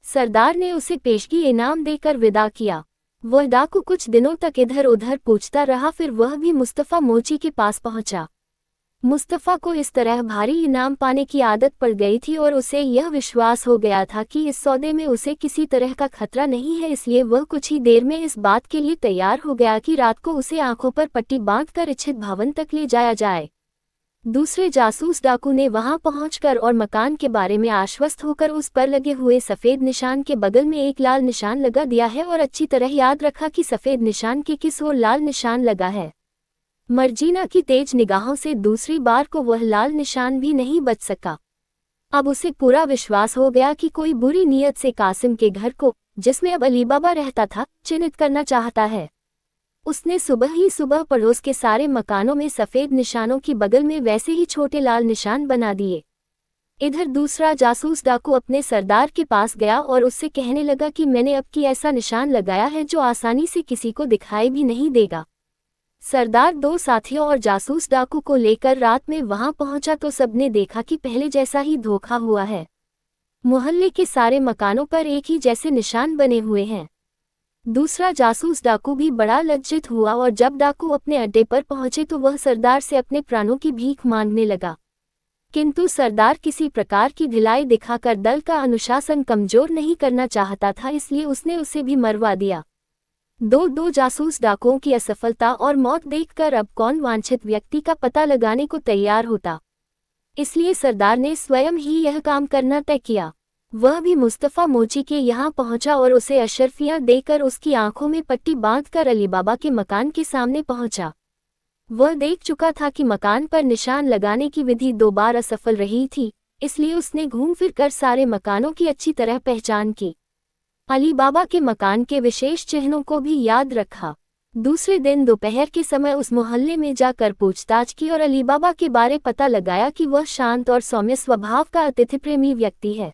सरदार ने उसे पेशगी इनाम देकर विदा किया। वह डाकू कुछ दिनों तक इधर उधर पूछता रहा, फिर वह भी मुस्तफा मोची के पास पहुंचा। मुस्तफा को इस तरह भारी इनाम पाने की आदत पड़ गई थी और उसे यह विश्वास हो गया था कि इस सौदे में उसे किसी तरह का खतरा नहीं है, इसलिए वह कुछ ही देर में इस बात के लिए तैयार हो गया कि रात को उसे आंखों पर पट्टी बांधकर इच्छित भवन तक ले जाया जाए। दूसरे जासूस डाकू ने वहां पहुंचकर और मकान के बारे में आश्वस्त होकर उस पर लगे हुए सफेद निशान के बगल में एक लाल निशान लगा दिया है और अच्छी तरह याद रखा कि सफेद निशान के किस ओर लाल निशान लगा है। मर्जीना की तेज निगाहों से दूसरी बार को वह लाल निशान भी नहीं बच सका। अब उसे पूरा विश्वास हो गया कि कोई बुरी नीयत से कासिम के घर को, जिसमें अब अली बाबा रहता था, चिन्हित करना चाहता है। उसने सुबह ही सुबह पड़ोस के सारे मकानों में सफेद निशानों की बगल में वैसे ही छोटे लाल निशान बना दिए। इधर दूसरा जासूस डाकू अपने सरदार के पास गया और उससे कहने लगा कि मैंने अब की ऐसा निशान लगाया है जो आसानी से किसी को दिखाई भी नहीं देगा। सरदार दो साथियों और जासूस डाकू को लेकर रात में वहां पहुंचा तो सबने देखा कि पहले जैसा ही धोखा हुआ है। मोहल्ले के सारे मकानों पर एक ही जैसे निशान बने हुए हैं। दूसरा जासूस डाकू भी बड़ा लज्जित हुआ और जब डाकू अपने अड्डे पर पहुंचे तो वह सरदार से अपने प्राणों की भीख मांगने लगा। किंतु सरदार किसी प्रकार की ढिलाई दिखाकर दल का अनुशासन कमजोर नहीं करना चाहता था, इसलिए उसने उसे भी मरवा दिया। दो जासूस डाकुओं की असफलता और मौत देखकर अब कौन वांछित व्यक्ति का पता लगाने को तैयार होता, इसलिए सरदार ने स्वयं ही यह काम करना तय किया। वह भी मुस्तफ़ा मोची के यहाँ पहुंचा और उसे अशरफियाँ देकर उसकी आंखों में पट्टी बांधकर अली बाबा के मकान के सामने पहुंचा। वह देख चुका था कि मकान पर निशान लगाने की विधि 2 बार असफल रही थी, इसलिए उसने घूम फिर कर सारे मकानों की अच्छी तरह पहचान की। अली बाबा के मकान के विशेष चिन्हों को भी याद रखा। दूसरे दिन दोपहर के समय उस मोहल्ले में जाकर पूछताछ की और अली बाबा के बारे पता लगाया कि वह शांत और सौम्य स्वभाव का अतिथि प्रेमी व्यक्ति है।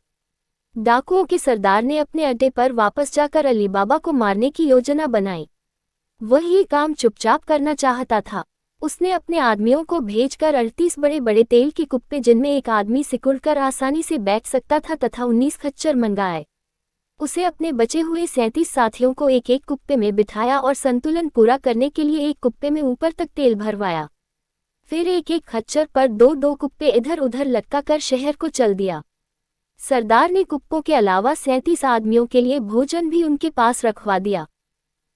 डाकुओं के सरदार ने अपने अड्डे पर वापस जाकर अली बाबा को मारने की योजना बनाई। वह ये काम चुपचाप करना चाहता था। उसने अपने आदमियों को भेजकर 38 बड़े बड़े तेल के कुप्पे, जिनमें एक आदमी सिकुड़कर आसानी से बैठ सकता था, तथा 19 खच्चर मंगाए। उसे अपने बचे हुए 37 साथियों को एक एक कुप्पे में बिठाया और संतुलन पूरा करने के लिए एक कुप्पे में ऊपर तक तेल भरवाया। फिर एक एक खच्चर पर 2-2 कुप्पे इधर उधर लटकाकर शहर को चल दिया। सरदार ने कुप्पों के अलावा 37 आदमियों के लिए भोजन भी उनके पास रखवा दिया।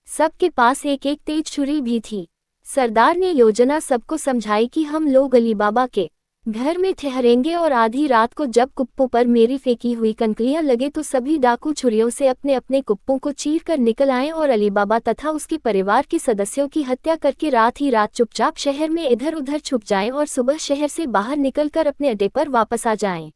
सबके पास एक एक तेज छुरी भी थी। सरदार ने योजना सबको समझाई कि हम लोग अली बाबा के घर में ठहरेंगे और आधी रात को जब कुप्पों पर मेरी फेंकी हुई कंकरियां लगे तो सभी डाकू छुरियों से अपने अपने कुप्पों को चीर कर निकल आएं और अली बाबा तथा उसके परिवार के सदस्यों की हत्या करके रात ही रात चुपचाप शहर में इधर उधर छुप जाएं और सुबह शहर से बाहर निकलकर अपने अड्डे पर वापस आ जाएं।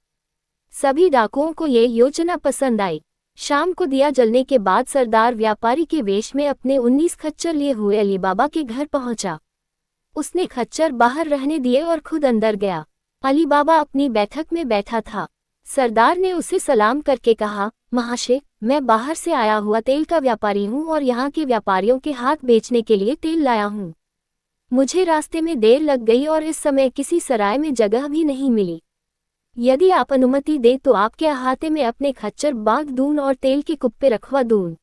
सभी डाकुओं को ये योजना पसंद आई। शाम को दिया जलने के बाद सरदार व्यापारी के वेश में अपने 19 खच्चर लिए हुए अली बाबा के घर पहुंचा। उसने खच्चर बाहर रहने दिए और खुद अंदर गया। अली बाबा अपनी बैठक में बैठा था। सरदार ने उसे सलाम करके कहा, महाशय, मैं बाहर से आया हुआ तेल का व्यापारी हूँ और यहाँ के व्यापारियों के हाथ बेचने के लिए तेल लाया हूँ। मुझे रास्ते में देर लग गई और इस समय किसी सराय में जगह भी नहीं मिली। यदि आप अनुमति दें तो आपके अहाते में अपने खच्चर बांध दूं और तेल के कुप्पे रखवा दूं।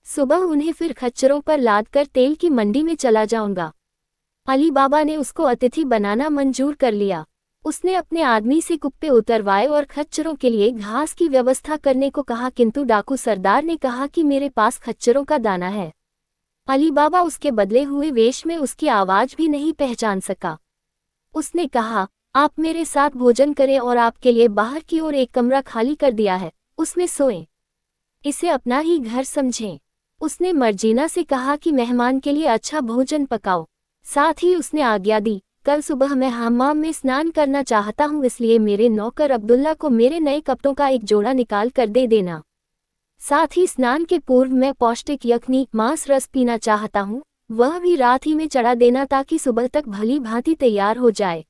सुबह उन्हें फिर खच्चरों पर लादकर तेल की मंडी में चला जाऊंगा। अली बाबा ने उसको अतिथि बनाना मंजूर कर लिया। उसने अपने आदमी से कुप्पे उतरवाए और खच्चरों के लिए घास की व्यवस्था करने को कहा, किंतु डाकू सरदार ने कहा कि मेरे पास खच्चरों का दाना है। अली बाबा उसके बदले हुए वेश में उसकी आवाज भी नहीं पहचान सका। उसने कहा, आप मेरे साथ भोजन करें और आपके लिए बाहर की ओर एक कमरा खाली कर दिया है, उसमें सोएं। इसे अपना ही घर समझें। उसने मर्जीना से कहा कि मेहमान के लिए अच्छा भोजन पकाओ। साथ ही उसने आज्ञा दी, कल सुबह मैं हम्माम में स्नान करना चाहता हूँ, इसलिए मेरे नौकर अब्दुल्ला को मेरे नए कपड़ों का एक जोड़ा निकाल कर दे देना। साथ ही स्नान के पूर्व मैं पौष्टिक यखनी मांस रस पीना चाहता हूँ, वह भी रात ही में चढ़ा देना ताकि सुबह तक भली भांति तैयार हो जाए।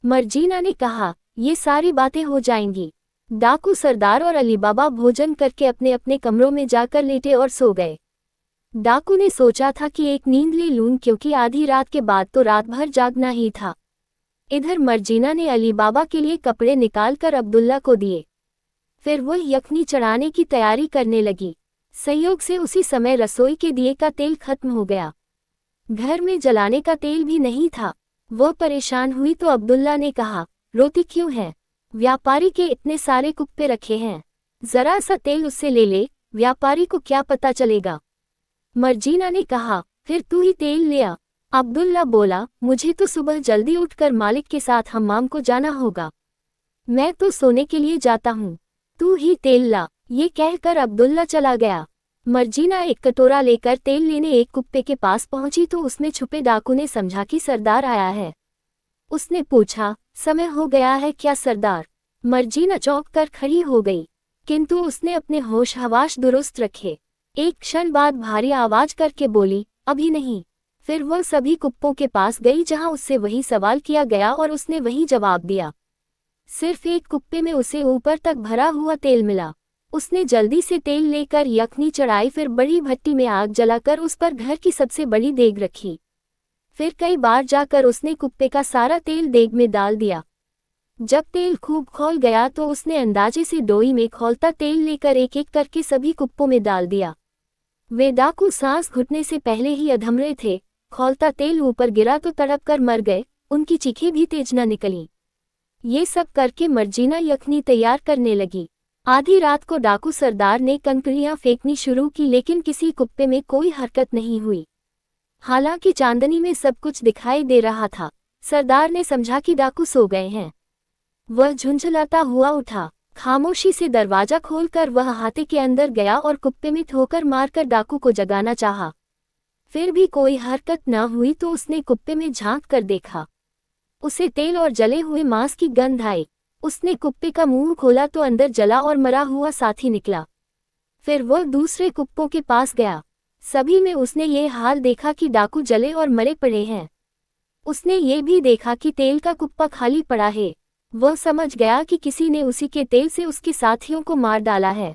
मर्जीना ने कहा, ये सारी बातें हो जाएंगी। डाकू सरदार और अली बाबा भोजन करके अपने अपने कमरों में जाकर लेटे और सो गए। डाकू ने सोचा था कि एक नींद ले लूं, क्योंकि आधी रात के बाद तो रात भर जागना ही था। इधर मर्जीना ने अली बाबा के लिए कपड़े निकालकर अब्दुल्ला को दिए। फिर वह यखनी चढ़ाने की तैयारी करने लगी। संयोग से उसी समय रसोई के दिए का तेल खत्म हो गया। घर में जलाने का तेल भी नहीं था। वह परेशान हुई तो अब्दुल्ला ने कहा, रोती क्यों है? व्यापारी के इतने सारे कुप्पे रखे हैं, जरा सा तेल उससे ले ले, व्यापारी को क्या पता चलेगा। मर्जीना ने कहा, फिर तू ही तेल ले आ। अब्दुल्ला बोला, मुझे तो सुबह जल्दी उठकर मालिक के साथ हम्माम को जाना होगा। मैं तो सोने के लिए जाता हूँ, तू ही तेल ला। ये कहकर अब्दुल्ला चला गया। मर्जीना एक कटोरा लेकर तेल लेने एक कुप्पे के पास पहुंची तो उसमें छुपे डाकू ने समझा कि सरदार आया है। उसने पूछा, समय हो गया है क्या सरदार? मर्जीना चौंक कर खड़ी हो गई, किंतु उसने अपने होश हवास दुरुस्त रखे। एक क्षण बाद भारी आवाज करके बोली, अभी नहीं। फिर वह सभी कुप्पों के पास गई जहां उससे वही सवाल किया गया और उसने वही जवाब दिया। सिर्फ एक कुप्पे में उसे ऊपर तक भरा हुआ तेल मिला। उसने जल्दी से तेल लेकर यखनी चढ़ाई, फिर बड़ी भट्टी में आग जलाकर उस पर घर की सबसे बड़ी देग रखी। फिर कई बार जाकर उसने कुप्पे का सारा तेल देग में डाल दिया। जब तेल खूब खौल गया तो उसने अंदाजे से डोई में खौलता तेल लेकर एक एक करके सभी कुप्पों में डाल दिया। वे डाकू सांस घुटने से पहले ही अधमरे थे। खौलता तेल ऊपर गिरा तो तड़प कर मर गए, उनकी चीखें भी तेज न निकली। ये सब करके मर्जीना यखनी तैयार करने लगी। आधी रात को डाकू सरदार ने कंकड़ियां फेंकनी शुरू की, लेकिन किसी कुप्पे में कोई हरकत नहीं हुई। हालांकि चांदनी में सब कुछ दिखाई दे रहा था। सरदार ने समझा कि डाकू सो गए हैं। वह झुंझलाता हुआ उठा। खामोशी से दरवाजा खोलकर वह हाथे के अंदर गया और कुप्पे में ठोकर मारकर डाकू को जगाना चाहा। फिर भी कोई हरकत न हुई तो उसने कुप्पे में झांक कर देखा। उसे तेल और जले हुए मांस की गंध आई। उसने कुप्पे का मुंह खोला तो अंदर जला और मरा हुआ साथी निकला। फिर वह दूसरे कुप्पों के पास गया। सभी में उसने ये हाल देखा कि डाकू जले और मरे पड़े हैं। उसने ये भी देखा कि तेल का कुप्पा खाली पड़ा है। वह समझ गया कि किसी ने उसी के तेल से उसके साथियों को मार डाला है।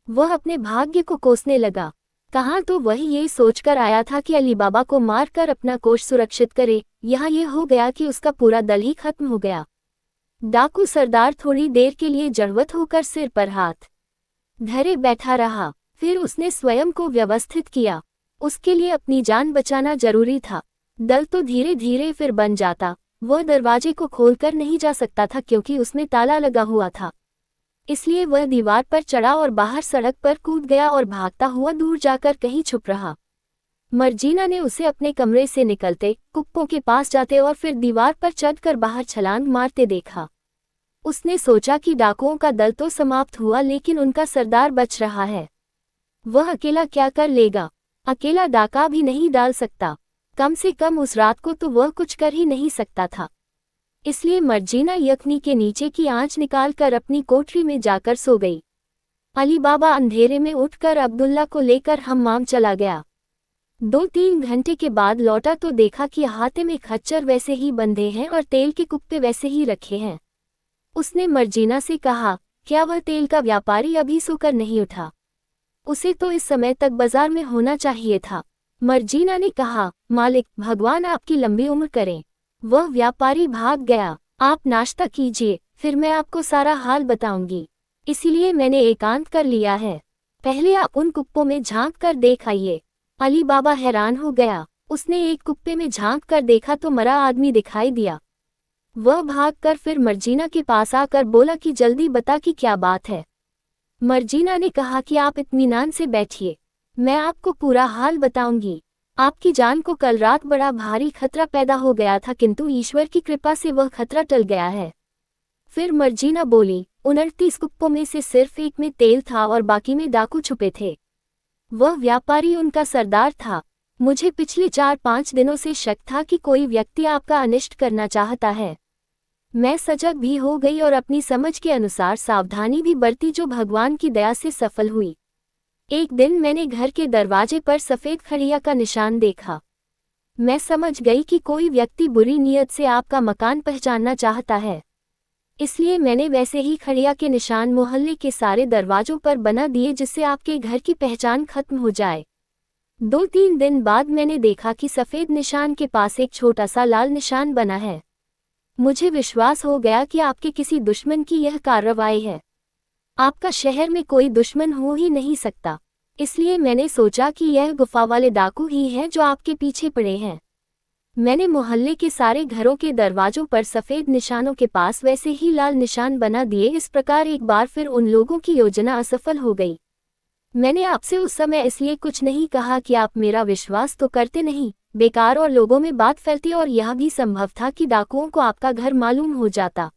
वह अपने भाग्य को कोसने लगा। कहाँ तो वह ये सोचकर आया था कि अली बाबा को मारकर अपना कोष सुरक्षित करे, यहाँ ये हो गया कि उसका पूरा दल ही खत्म हो गया। डाकू सरदार थोड़ी देर के लिए जड़वत होकर सिर पर हाथ धरे बैठा रहा। फिर उसने स्वयं को व्यवस्थित किया। उसके लिए अपनी जान बचाना जरूरी था। दल तो धीरे धीरे फिर बन जाता। वह दरवाजे को खोलकर नहीं जा सकता था क्योंकि उसमें ताला लगा हुआ था। इसलिए वह दीवार पर चढ़ा और बाहर सड़क पर कूद गया और भागता हुआ दूर जाकर कहीं छुप रहा। मर्जीना ने उसे अपने कमरे से निकलते, कुप्पों के पास जाते और फिर दीवार पर चढ़कर बाहर छलांग मारते देखा। उसने सोचा कि डाकुओं का दल तो समाप्त हुआ, लेकिन उनका सरदार बच रहा है। वह अकेला क्या कर लेगा? अकेला डाका भी नहीं डाल सकता। कम से कम उस रात को तो वह कुछ कर ही नहीं सकता था। इसलिए मर्जीना यखनी के नीचे की आंच निकालकर अपनी कोठरी में जाकर सो गई। अली बाबा अंधेरे में उठकर अब्दुल्ला को लेकर हम्माम चला गया। 2-3 घंटे के बाद लौटा तो देखा कि हाथे में खच्चर वैसे ही बंधे हैं और तेल के कुप्पे वैसे ही रखे हैं। उसने मर्जीना से कहा, क्या वह तेल का व्यापारी अभी सोकर नहीं उठा? उसे तो इस समय तक बाजार में होना चाहिए था। मर्जीना ने कहा, मालिक, भगवान आपकी लंबी उम्र करें। वह व्यापारी भाग गया। आप नाश्ता कीजिए, फिर मैं आपको सारा हाल बताऊंगी। इसीलिए मैंने एकांत कर लिया है। पहले आप उन कुप्पों में झांक कर देख आइए। अली बाबा हैरान हो गया। उसने एक कुप्पे में झांक कर देखा तो मरा आदमी दिखाई दिया। वह भागकर फिर मर्जीना के पास आकर बोला कि जल्दी बता कि क्या बात है। मर्जीना ने कहा कि आप इत्मीनान से बैठिए, मैं आपको पूरा हाल बताऊंगी। आपकी जान को कल रात बड़ा भारी खतरा पैदा हो गया था, किंतु ईश्वर की कृपा से वह खतरा टल गया है। फिर मर्जीना बोली, 29 कुप्पों में से सिर्फ एक में तेल था और बाकी में डाकू छुपे थे। वह व्यापारी उनका सरदार था। मुझे पिछले 4-5 दिनों से शक था कि कोई व्यक्ति आपका अनिष्ट करना चाहता है। मैं सजग भी हो गई और अपनी समझ के अनुसार सावधानी भी बरती, जो भगवान की दया से सफल हुई। एक दिन मैंने घर के दरवाजे पर सफ़ेद खड़िया का निशान देखा। मैं समझ गई कि कोई व्यक्ति बुरी नीयत से आपका मकान पहचानना चाहता है। इसलिए मैंने वैसे ही खड़िया के निशान मोहल्ले के सारे दरवाजों पर बना दिए, जिससे आपके घर की पहचान खत्म हो जाए। 2-3 दिन बाद मैंने देखा कि सफ़ेद निशान के पास एक छोटा सा लाल निशान बना है। मुझे विश्वास हो गया कि आपके किसी दुश्मन की यह कार्रवाई है। आपका शहर में कोई दुश्मन हो ही नहीं सकता। इसलिए मैंने सोचा कि यह गुफा वाले डाकू ही हैं जो आपके पीछे पड़े हैं। मैंने मोहल्ले के सारे घरों के दरवाजों पर सफ़ेद निशानों के पास वैसे ही लाल निशान बना दिए। इस प्रकार एक बार फिर उन लोगों की योजना असफल हो गई। मैंने आपसे उस समय इसलिए कुछ नहीं कहा कि आप मेरा विश्वास तो करते नहीं, बेकार और लोगों में बात फैलती और यह भी संभव था कि डाकुओं को आपका घर मालूम हो जाता।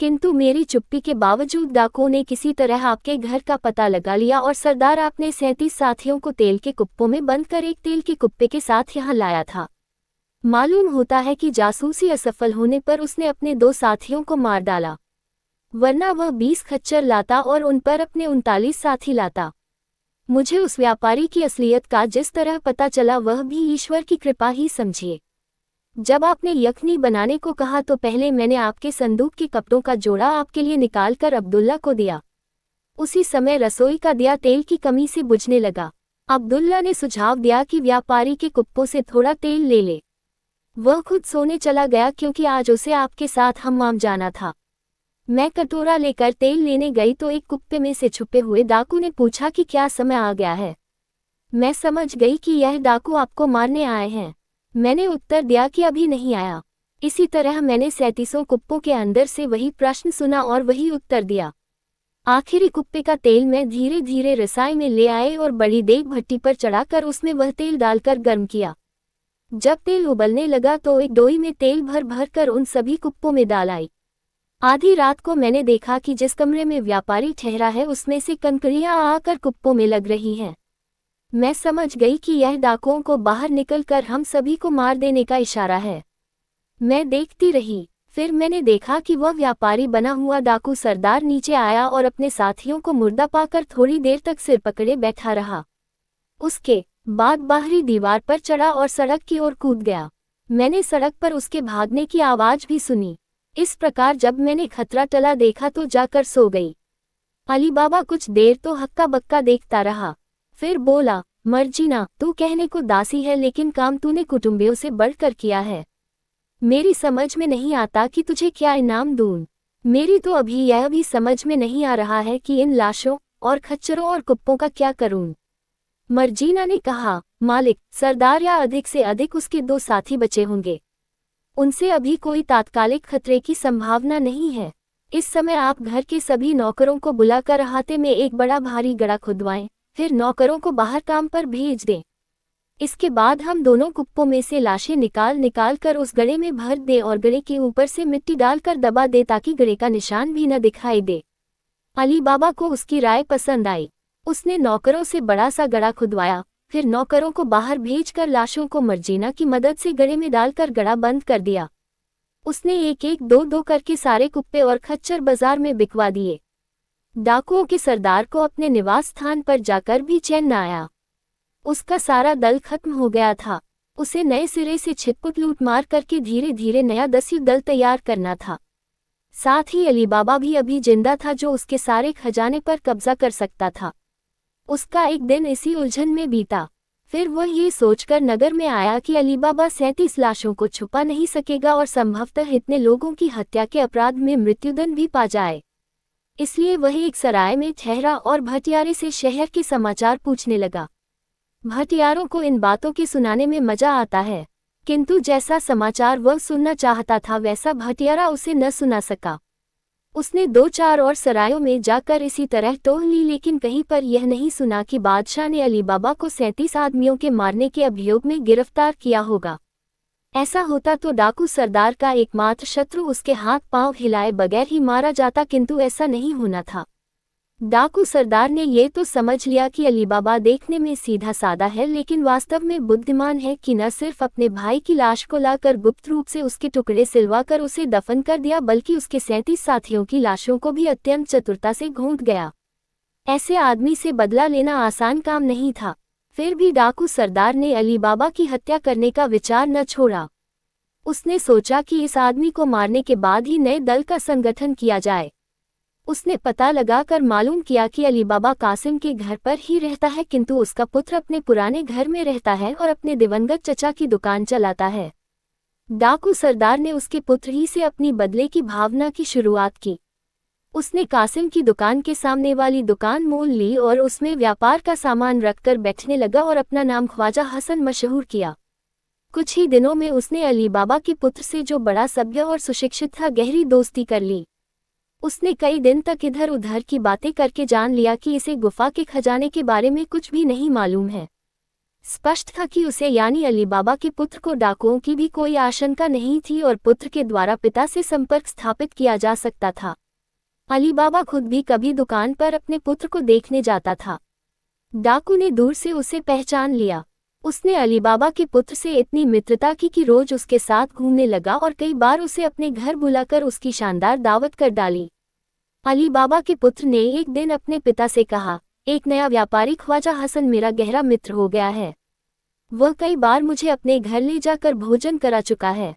किंतु मेरी चुप्पी के बावजूद डाकुओं ने किसी तरह आपके घर का पता लगा लिया और सरदार आपने 37 साथियों को तेल के कुप्पों में बंद कर एक तेल के कुप्पे के साथ यहाँ लाया था। मालूम होता है कि जासूसी असफल होने पर उसने अपने 2 साथियों को मार डाला, वरना वह 20 खच्चर लाता और उन पर अपने 39 साथी लाता। मुझे उस व्यापारी की असलियत का जिस तरह पता चला वह भी ईश्वर की कृपा ही समझिए। जब आपने यखनी बनाने को कहा तो पहले मैंने आपके संदूक के कपड़ों का जोड़ा आपके लिए निकालकर अब्दुल्ला को दिया। उसी समय रसोई का दिया तेल की कमी से बुझने लगा। अब्दुल्ला ने सुझाव दिया कि व्यापारी के कुप्पों से थोड़ा तेल ले ले। वह खुद सोने चला गया क्योंकि आज उसे आपके साथ हम्माम जाना था। मैं कटोरा लेकर तेल लेने गई तो एक कुप्पे में से छुपे हुए डाकू ने पूछा कि क्या समय आ गया है। मैं समझ गई कि यह डाकू आपको मारने आए हैं। मैंने उत्तर दिया कि अभी नहीं आया। इसी तरह मैंने 37 कुप्पों के अंदर से वही प्रश्न सुना और वही उत्तर दिया। आखिरी कुप्पे का तेल मैं धीरे धीरे रसाई में ले आए और बड़ी देग भट्टी पर चढ़ाकर उसमें वह तेल डालकर गर्म किया। जब तेल उबलने लगा तो एक डोई में तेल भर भर कर उन सभी कुप्पों में डाल आई। आधी रात को मैंने देखा कि जिस कमरे में व्यापारी ठहरा है उसमें से कंकड़ियां आकर कुप्पों में लग रही हैं। मैं समझ गई कि यह डाकुओं को बाहर निकलकर हम सभी को मार देने का इशारा है। मैं देखती रही। फिर मैंने देखा कि वह व्यापारी बना हुआ डाकू सरदार नीचे आया और अपने साथियों को मुर्दा पाकर थोड़ी देर तक सिर पकड़े बैठा रहा। उसके बाद बाहरी दीवार पर चढ़ा और सड़क की ओर कूद गया। मैंने सड़क पर उसके भागने की आवाज भी सुनी। इस प्रकार जब मैंने खतरा टला देखा तो जाकर सो गई। अली बाबा कुछ देर तो हक्का बक्का देखता रहा, फिर बोला, मर्जीना, तू कहने को दासी है लेकिन काम तूने कुटुंबियों से बढ़कर किया है। मेरी समझ में नहीं आता कि तुझे क्या इनाम दूं। मेरी तो अभी यह भी समझ में नहीं आ रहा है कि इन लाशों और खच्चरों और कुप्पों का क्या करूं। मर्जीना ने कहा, मालिक, सरदार या अधिक से अधिक उसके 2 साथी बचे होंगे। उनसे अभी कोई तात्कालिक खतरे की संभावना नहीं है। इस समय आप घर के सभी नौकरों को बुलाकर अहाते में एक बड़ा भारी गड्ढा खुदवाएं, फिर नौकरों को बाहर काम पर भेज दें। इसके बाद हम दोनों कुप्पों में से लाशें निकाल निकाल कर उस गड्ढे में भर दें और गड्ढे के ऊपर से मिट्टी डालकर दबा दे ताकि गड्ढे का निशान भी न दिखाई दे। अली बाबा को उसकी राय पसंद आई। उसने नौकरों से बड़ा सा गड्ढा खुदवाया, फिर नौकरों को बाहर भेजकर लाशों को मर्जीना की मदद से गड्ढे में डालकर गड्ढा बंद कर दिया। उसने एक एक दो दो करके सारे कुप्पे और खच्चर बाजार में बिकवा दिए। डाकुओं के सरदार को अपने निवास स्थान पर जाकर भी चैन न आया। उसका सारा दल खत्म हो गया था। उसे नए सिरे से छिटपुट लूट मार करके धीरे धीरे नया दस्यु दल तैयार करना था। साथ ही अली बाबा भी अभी जिंदा था जो उसके सारे खजाने पर कब्जा कर सकता था। उसका एक दिन इसी उलझन में बीता। फिर वह ये सोचकर नगर में आया कि अली बाबा 37 लाशों को छुपा नहीं सकेगा और संभवतः इतने लोगों की हत्या के अपराध में मृत्युदंड भी पा जाए। इसलिए वह एक सराय में ठहरा और भटियारे से शहर के समाचार पूछने लगा। भटियारों को इन बातों के सुनाने में मजा आता है, किंतु जैसा समाचार वह सुनना चाहता था वैसा भटियारा उसे न सुना सका। उसने 2-4 और सरायों में जाकर इसी तरह टोह ली, लेकिन कहीं पर यह नहीं सुना कि बादशाह ने अली बाबा को 37 आदमियों के मारने के अभियोग में गिरफ्तार किया होगा। ऐसा होता तो डाकू सरदार का एकमात्र शत्रु उसके हाथ पांव हिलाए बगैर ही मारा जाता, किंतु ऐसा नहीं होना था। डाकू सरदार ने ये तो समझ लिया कि अली बाबा देखने में सीधा सादा है लेकिन वास्तव में बुद्धिमान है कि न सिर्फ अपने भाई की लाश को लाकर गुप्त रूप से उसके टुकड़े सिलवाकर उसे दफन कर दिया बल्कि उसके 37 साथियों की लाशों को भी अत्यंत चतुरता से घोंट गया। ऐसे आदमी से बदला लेना आसान काम नहीं था। फिर भी डाकू सरदार ने अली बाबा की हत्या करने का विचार न छोड़ा। उसने सोचा कि इस आदमी को मारने के बाद ही नए दल का संगठन किया जाए। उसने पता लगाकर मालूम किया कि अली बाबा कासिम के घर पर ही रहता है, किंतु उसका पुत्र अपने पुराने घर में रहता है और अपने दिवंगत चचा की दुकान चलाता है। डाकू सरदार ने उसके पुत्र ही से अपनी बदले की भावना की शुरुआत की। उसने कासिम की दुकान के सामने वाली दुकान मोल ली और उसमें व्यापार का सामान रखकर बैठने लगा और अपना नाम ख्वाजा हसन मशहूर किया। कुछ ही दिनों में उसने अली बाबा के पुत्र से, जो बड़ा सभ्य और सुशिक्षित था, गहरी दोस्ती कर ली। उसने कई दिन तक इधर उधर की बातें करके जान लिया कि इसे गुफा के खजाने के बारे में कुछ भी नहीं मालूम है। स्पष्ट था कि उसे यानी अली बाबा के पुत्र को डाकुओं की भी कोई आशंका नहीं थी और पुत्र के द्वारा पिता से संपर्क स्थापित किया जा सकता था। अली बाबा खुद भी कभी दुकान पर अपने पुत्र को देखने जाता था। डाकू ने दूर से उसे पहचान लिया। उसने अली बाबा के पुत्र से इतनी मित्रता की कि रोज उसके साथ घूमने लगा और कई बार उसे अपने घर बुलाकर उसकी शानदार दावत कर डाली। अली बाबा के पुत्र ने एक दिन अपने पिता से कहा, एक नया व्यापारी ख्वाजा हसन मेरा गहरा मित्र हो गया है। वह कई बार मुझे अपने घर ले जाकर भोजन करा चुका है।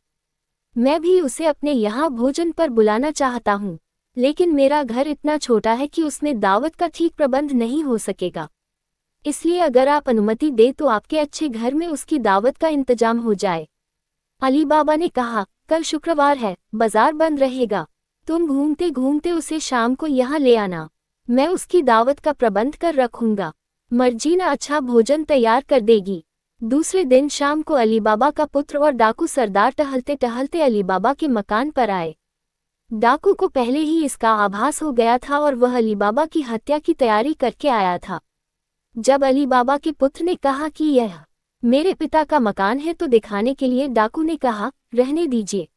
मैं भी उसे अपने यहाँ भोजन पर बुलाना चाहता हूँ, लेकिन मेरा घर इतना छोटा है कि उसमें दावत का ठीक प्रबंध नहीं हो सकेगा। इसलिए अगर आप अनुमति दे तो आपके अच्छे घर में उसकी दावत का इंतजाम हो जाए। अली बाबा ने कहा, कल शुक्रवार है, बाजार बंद रहेगा। तुम घूमते घूमते उसे शाम को यहाँ ले आना। मैं उसकी दावत का प्रबंध कर रखूंगा। मर्जीना अच्छा भोजन तैयार कर देगी। दूसरे दिन शाम को अली बाबा का पुत्र और डाकू सरदार टहलते टहलते अली बाबा के मकान पर आए। डाकू को पहले ही इसका आभास हो गया था और वह अली बाबा की हत्या की तैयारी करके आया था। जब अली बाबा के पुत्र ने कहा कि यह मेरे पिता का मकान है तो दिखाने के लिए डाकू ने कहा, रहने दीजिए।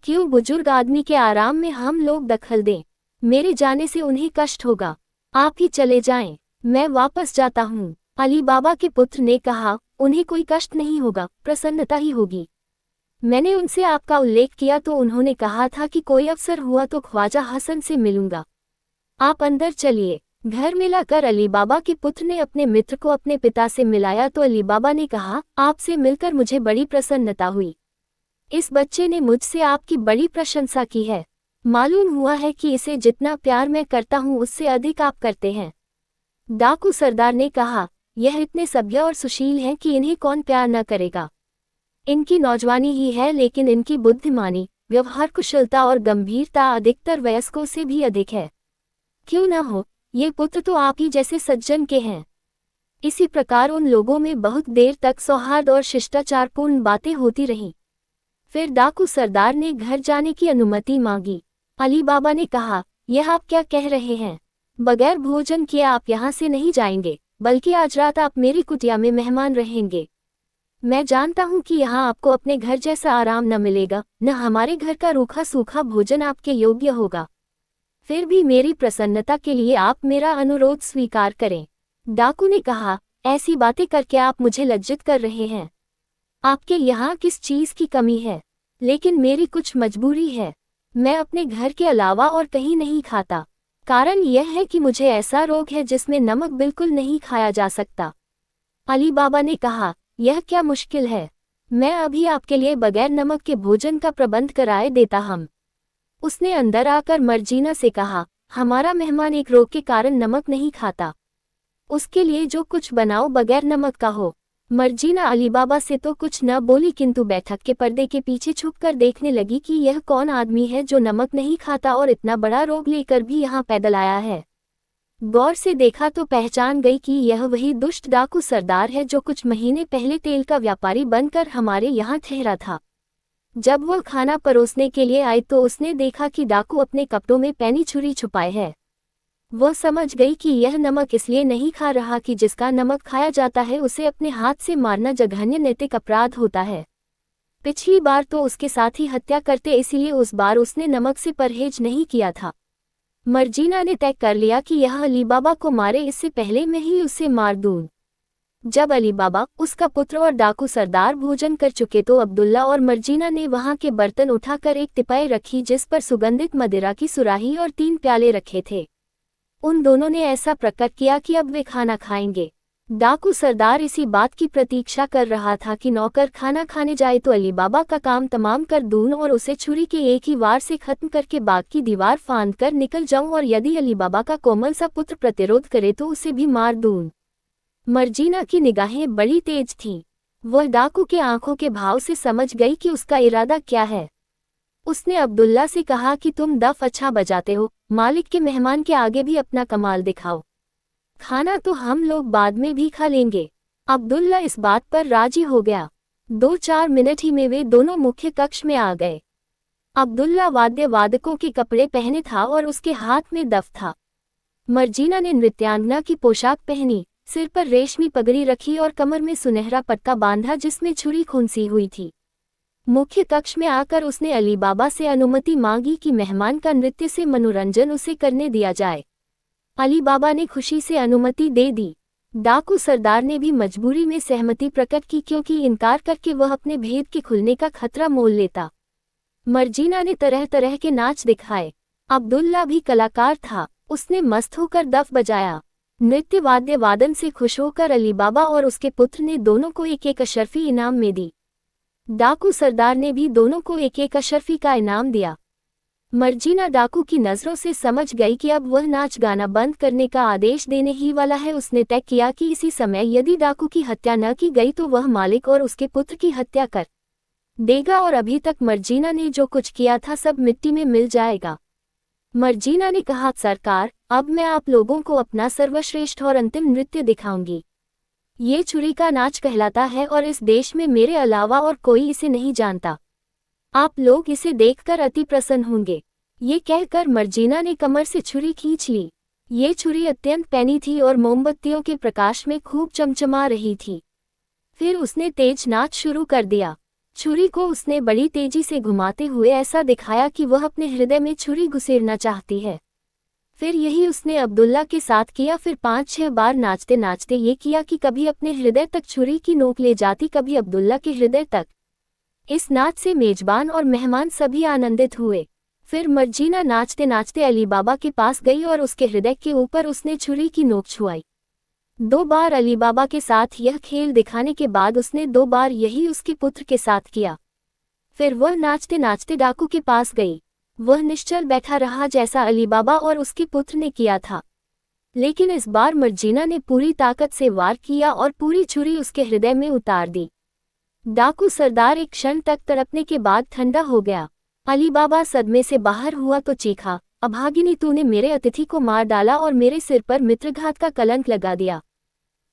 क्यों बुजुर्ग आदमी के आराम में हम लोग दखल दें? मेरे जाने से उन्हें कष्ट होगा। आप ही चले जाएं, मैं वापस जाता हूँ। अली बाबा के पुत्र ने कहा, उन्हें कोई कष्ट नहीं होगा, प्रसन्नता ही होगी। मैंने उनसे आपका उल्लेख किया तो उन्होंने कहा था कि कोई अवसर हुआ तो ख्वाजा हसन से मिलूंगा। आप अंदर चलिए। घर में लाकर अली बाबा के पुत्र ने अपने मित्र को अपने पिता से मिलाया तो अली बाबा ने कहा, आपसे मिलकर मुझे बड़ी प्रसन्नता हुई। इस बच्चे ने मुझसे आपकी बड़ी प्रशंसा की है। मालूम हुआ है कि इसे जितना प्यार मैं करता हूँ उससे अधिक आप करते हैं। डाकू सरदार ने कहा, यह इतने सभ्य और सुशील हैं कि इन्हें कौन प्यार न करेगा। इनकी नौजवानी ही है लेकिन इनकी बुद्धिमानी, व्यवहार कुशलता और गंभीरता अधिकतर वयस्कों से भी अधिक है। क्यों न हो, ये पुत्र तो आप ही जैसे सज्जन के हैं। इसी प्रकार उन लोगों में बहुत देर तक सौहार्द और शिष्टाचारपूर्ण बातें होती रहीं। फिर डाकू सरदार ने घर जाने की अनुमति मांगी। अली बाबा ने कहा, यह आप क्या कह रहे हैं? बगैर भोजन किए आप यहाँ से नहीं जाएंगे, बल्कि आज रात आप मेरी कुटिया में मेहमान रहेंगे। मैं जानता हूँ कि यहाँ आपको अपने घर जैसा आराम न मिलेगा, न हमारे घर का रूखा सूखा भोजन आपके योग्य होगा। फिर भी मेरी प्रसन्नता के लिए आप मेरा अनुरोध स्वीकार करें। डाकू ने कहा, ऐसी बातें करके आप मुझे लज्जित कर रहे हैं। आपके यहाँ किस चीज़ की कमी है? लेकिन मेरी कुछ मजबूरी है। मैं अपने घर के अलावा और कहीं नहीं खाता। कारण यह है कि मुझे ऐसा रोग है जिसमें नमक बिल्कुल नहीं खाया जा सकता। अली बाबा ने कहा, यह क्या मुश्किल है? मैं अभी आपके लिए बगैर नमक के भोजन का प्रबंध कराए देता हम। उसने अंदर आकर मर्जीना से कहा, हमारा मेहमान एक रोग के कारण नमक नहीं खाता। उसके लिए जो कुछ बनाओ बगैर नमक का हो। मर्जीना अली बाबा से तो कुछ न बोली किंतु बैठक के पर्दे के पीछे छुपकर देखने लगी कि यह कौन आदमी है जो नमक नहीं खाता और इतना बड़ा रोग लेकर भी यहाँ पैदल आया है। गौर से देखा तो पहचान गई कि यह वही दुष्ट डाकू सरदार है जो कुछ महीने पहले तेल का व्यापारी बनकर हमारे यहाँ ठहरा था। जब वह खाना परोसने के लिए आई तो उसने देखा कि डाकू अपने कपड़ों में पैनी छुरी छुपाए है। वह समझ गई कि यह नमक इसलिए नहीं खा रहा कि जिसका नमक खाया जाता है उसे अपने हाथ से मारना जघन्य नैतिक अपराध होता है। पिछली बार तो उसके साथ ही हत्या करते, इसलिए उस बार उसने नमक से परहेज नहीं किया था। मर्जीना ने तय कर लिया कि यह अली बाबा को मारे इससे पहले मैं ही उसे मार दूं। जब अली बाबा, उसका पुत्र और डाकू सरदार भोजन कर चुके तो अब्दुल्ला और मर्जीना ने वहां के बर्तन उठाकर एक तिपाई रखी जिस पर सुगंधित मदिरा की सुराही और 3 प्याले रखे थे। उन दोनों ने ऐसा प्रकट किया कि अब वे खाना खाएंगे। डाकू सरदार इसी बात की प्रतीक्षा कर रहा था कि नौकर खाना खाने जाए तो अली बाबा का काम तमाम कर दूं और उसे छुरी के एक ही वार से खत्म करके बाग की दीवार फांद कर निकल जाऊं और यदि अली बाबा का कोमल सा पुत्र प्रतिरोध करे तो उसे भी मार दूं। मर्जीना की निगाहें बड़ी तेज थीं। वह डाकू के आंखों के भाव से समझ गई कि उसका इरादा क्या है। उसने अब्दुल्ला से कहा कि तुम दफ अच्छा बजाते हो, मालिक के मेहमान के आगे भी अपना कमाल दिखाओ। खाना तो हम लोग बाद में भी खा लेंगे। अब्दुल्ला इस बात पर राजी हो गया। 2-4 मिनट ही में वे दोनों मुख्य कक्ष में आ गए। अब्दुल्ला वाद्य वादकों के कपड़े पहने था और उसके हाथ में दफ था। मर्जीना ने नृत्यांगना की पोशाक पहनी, सिर पर रेशमी पगड़ी रखी और कमर में सुनहरा पटका बांधा जिसमें छुरी खुनसी हुई थी। मुख्य कक्ष में आकर उसने अली बाबा से अनुमति मांगी कि मेहमान का नृत्य से मनोरंजन उसे करने दिया जाए। अली बाबा ने खुशी से अनुमति दे दी। डाकू सरदार ने भी मजबूरी में सहमति प्रकट की, क्योंकि इनकार करके वह अपने भेद के खुलने का खतरा मोल लेता। मर्जीना ने तरह तरह के नाच दिखाए। अब्दुल्ला भी कलाकार था, उसने मस्त होकर दफ बजाया। नृत्य वाद्य वादन से खुश होकर अली बाबा और उसके पुत्र ने दोनों को एक एक अशरफी इनाम में दी। डाकू सरदार ने भी दोनों को एक एक अशरफी का इनाम दिया। मर्जीना डाकू की नज़रों से समझ गई कि अब वह नाच गाना बंद करने का आदेश देने ही वाला है। उसने तय किया कि इसी समय यदि डाकू की हत्या न की गई तो वह मालिक और उसके पुत्र की हत्या कर देगा, और अभी तक मर्जीना ने जो कुछ किया था सब मिट्टी में मिल जाएगा। मर्जीना ने कहा, सरकार, अब मैं आप लोगों को अपना सर्वश्रेष्ठ और अंतिम नृत्य दिखाऊंगी। ये छुरी का नाच कहलाता है और इस देश में मेरे अलावा और कोई इसे नहीं जानता। आप लोग इसे देखकर अति प्रसन्न होंगे। ये कहकर मर्जीना ने कमर से छुरी खींच ली। ये छुरी अत्यंत पैनी थी और मोमबत्तियों के प्रकाश में खूब चमचमा रही थी। फिर उसने तेज नाच शुरू कर दिया। छुरी को उसने बड़ी तेजी से घुमाते हुए ऐसा दिखाया कि वह अपने हृदय में छुरी घुसेड़ना चाहती है। फिर यही उसने अब्दुल्ला के साथ किया। फिर 5-6 बार नाचते नाचते ये किया कि कभी अपने हृदय तक छुरी की नोक ले जाती, कभी अब्दुल्ला के हृदय तक। इस नाच से मेजबान और मेहमान सभी आनंदित हुए। फिर मर्जीना नाचते नाचते अली बाबा के पास गई और उसके हृदय के ऊपर उसने छुरी की नोक छुआई। 2 बार अली बाबा के साथ यह खेल दिखाने के बाद उसने 2 बार यही उसके पुत्र के साथ किया। फिर वह नाचते नाचते डाकू के पास गई। वह निश्चल बैठा रहा जैसा अली बाबा और उसके पुत्र ने किया था, लेकिन इस बार मर्जीना ने पूरी ताकत से वार किया और पूरी छुरी उसके हृदय में उतार दी। डाकू सरदार एक क्षण तक तड़पने के बाद ठंडा हो गया। अली बाबा सदमे से बाहर हुआ तो चीखा, अभागिनी, तूने मेरे अतिथि को मार डाला और मेरे सिर पर मित्रघात का कलंक लगा दिया।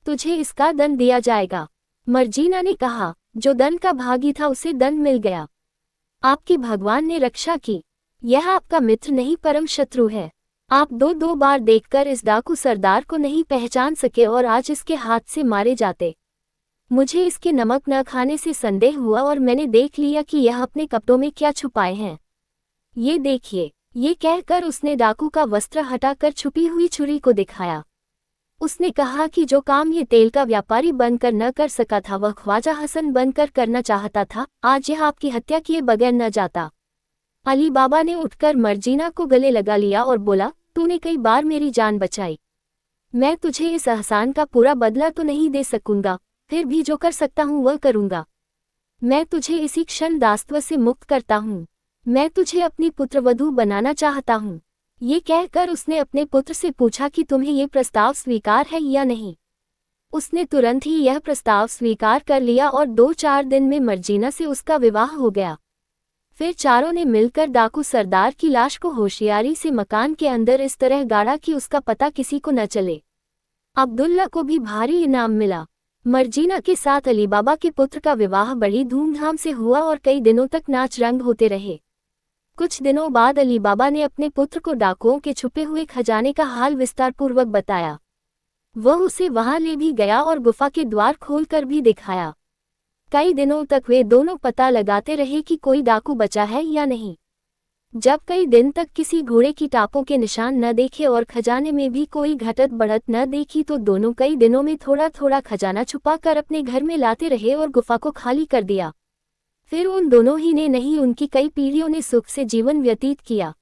तुझे इसका दंड दिया जाएगा। मर्जीना ने कहा, जो दंड का भागी था उसे दंड मिल गया। आपके भगवान ने रक्षा की। यह आपका मित्र नहीं परम शत्रु है। आप 2 बार देखकर इस डाकू सरदार को नहीं पहचान सके और आज इसके हाथ से मारे जाते। मुझे इसके नमक न खाने से संदेह हुआ और मैंने देख लिया कि यह अपने कपड़ों में क्या छुपाए हैं। ये देखिए। ये कहकर उसने डाकू का वस्त्र हटाकर छुपी हुई छुरी को दिखाया। उसने कहा कि जो काम ये तेल का व्यापारी बनकर न कर सका था वह ख्वाजा हसन बनकर करना चाहता था। आज यह आपकी हत्या किए बगैर न जाता। अली बाबा ने उठकर मर्जीना को गले लगा लिया और बोला, तूने कई बार मेरी जान बचाई। मैं तुझे इस एहसान का पूरा बदला तो नहीं दे सकूंगा, फिर भी जो कर सकता हूँ वह करूंगा। मैं तुझे इसी क्षण दासत्व से मुक्त करता हूँ। मैं तुझे अपनी पुत्रवधू बनाना चाहता हूँ। ये कहकर उसने अपने पुत्र से पूछा कि तुम्हें ये प्रस्ताव स्वीकार है या नहीं। उसने तुरंत ही यह प्रस्ताव स्वीकार कर लिया और 2-4 दिन में मर्जीना से उसका विवाह हो गया। फिर चारों ने मिलकर डाकू सरदार की लाश को होशियारी से मकान के अंदर इस तरह गाड़ा कि उसका पता किसी को न चले। अब्दुल्ला को भी भारी इनाम मिला। मर्जीना के साथ अली बाबा के पुत्र का विवाह बड़ी धूमधाम से हुआ और कई दिनों तक नाच रंग होते रहे। कुछ दिनों बाद अली बाबा ने अपने पुत्र को डाकुओं के छुपे हुए खजाने का हाल विस्तारपूर्वक बताया। वह उसे वहां ले भी गया और गुफा के द्वार खोलकर भी दिखाया। कई दिनों तक वे दोनों पता लगाते रहे कि कोई डाकू बचा है या नहीं। जब कई दिन तक किसी घोड़े की टापों के निशान न देखे और खजाने में भी कोई घटत बढ़त न देखी तो दोनों कई दिनों में थोड़ा थोड़ा खजाना छुपाकर अपने घर में लाते रहे और गुफा को खाली कर दिया। फिर उन दोनों ही ने नहीं, उनकी कई पीढ़ियों ने सुख से जीवन व्यतीत किया।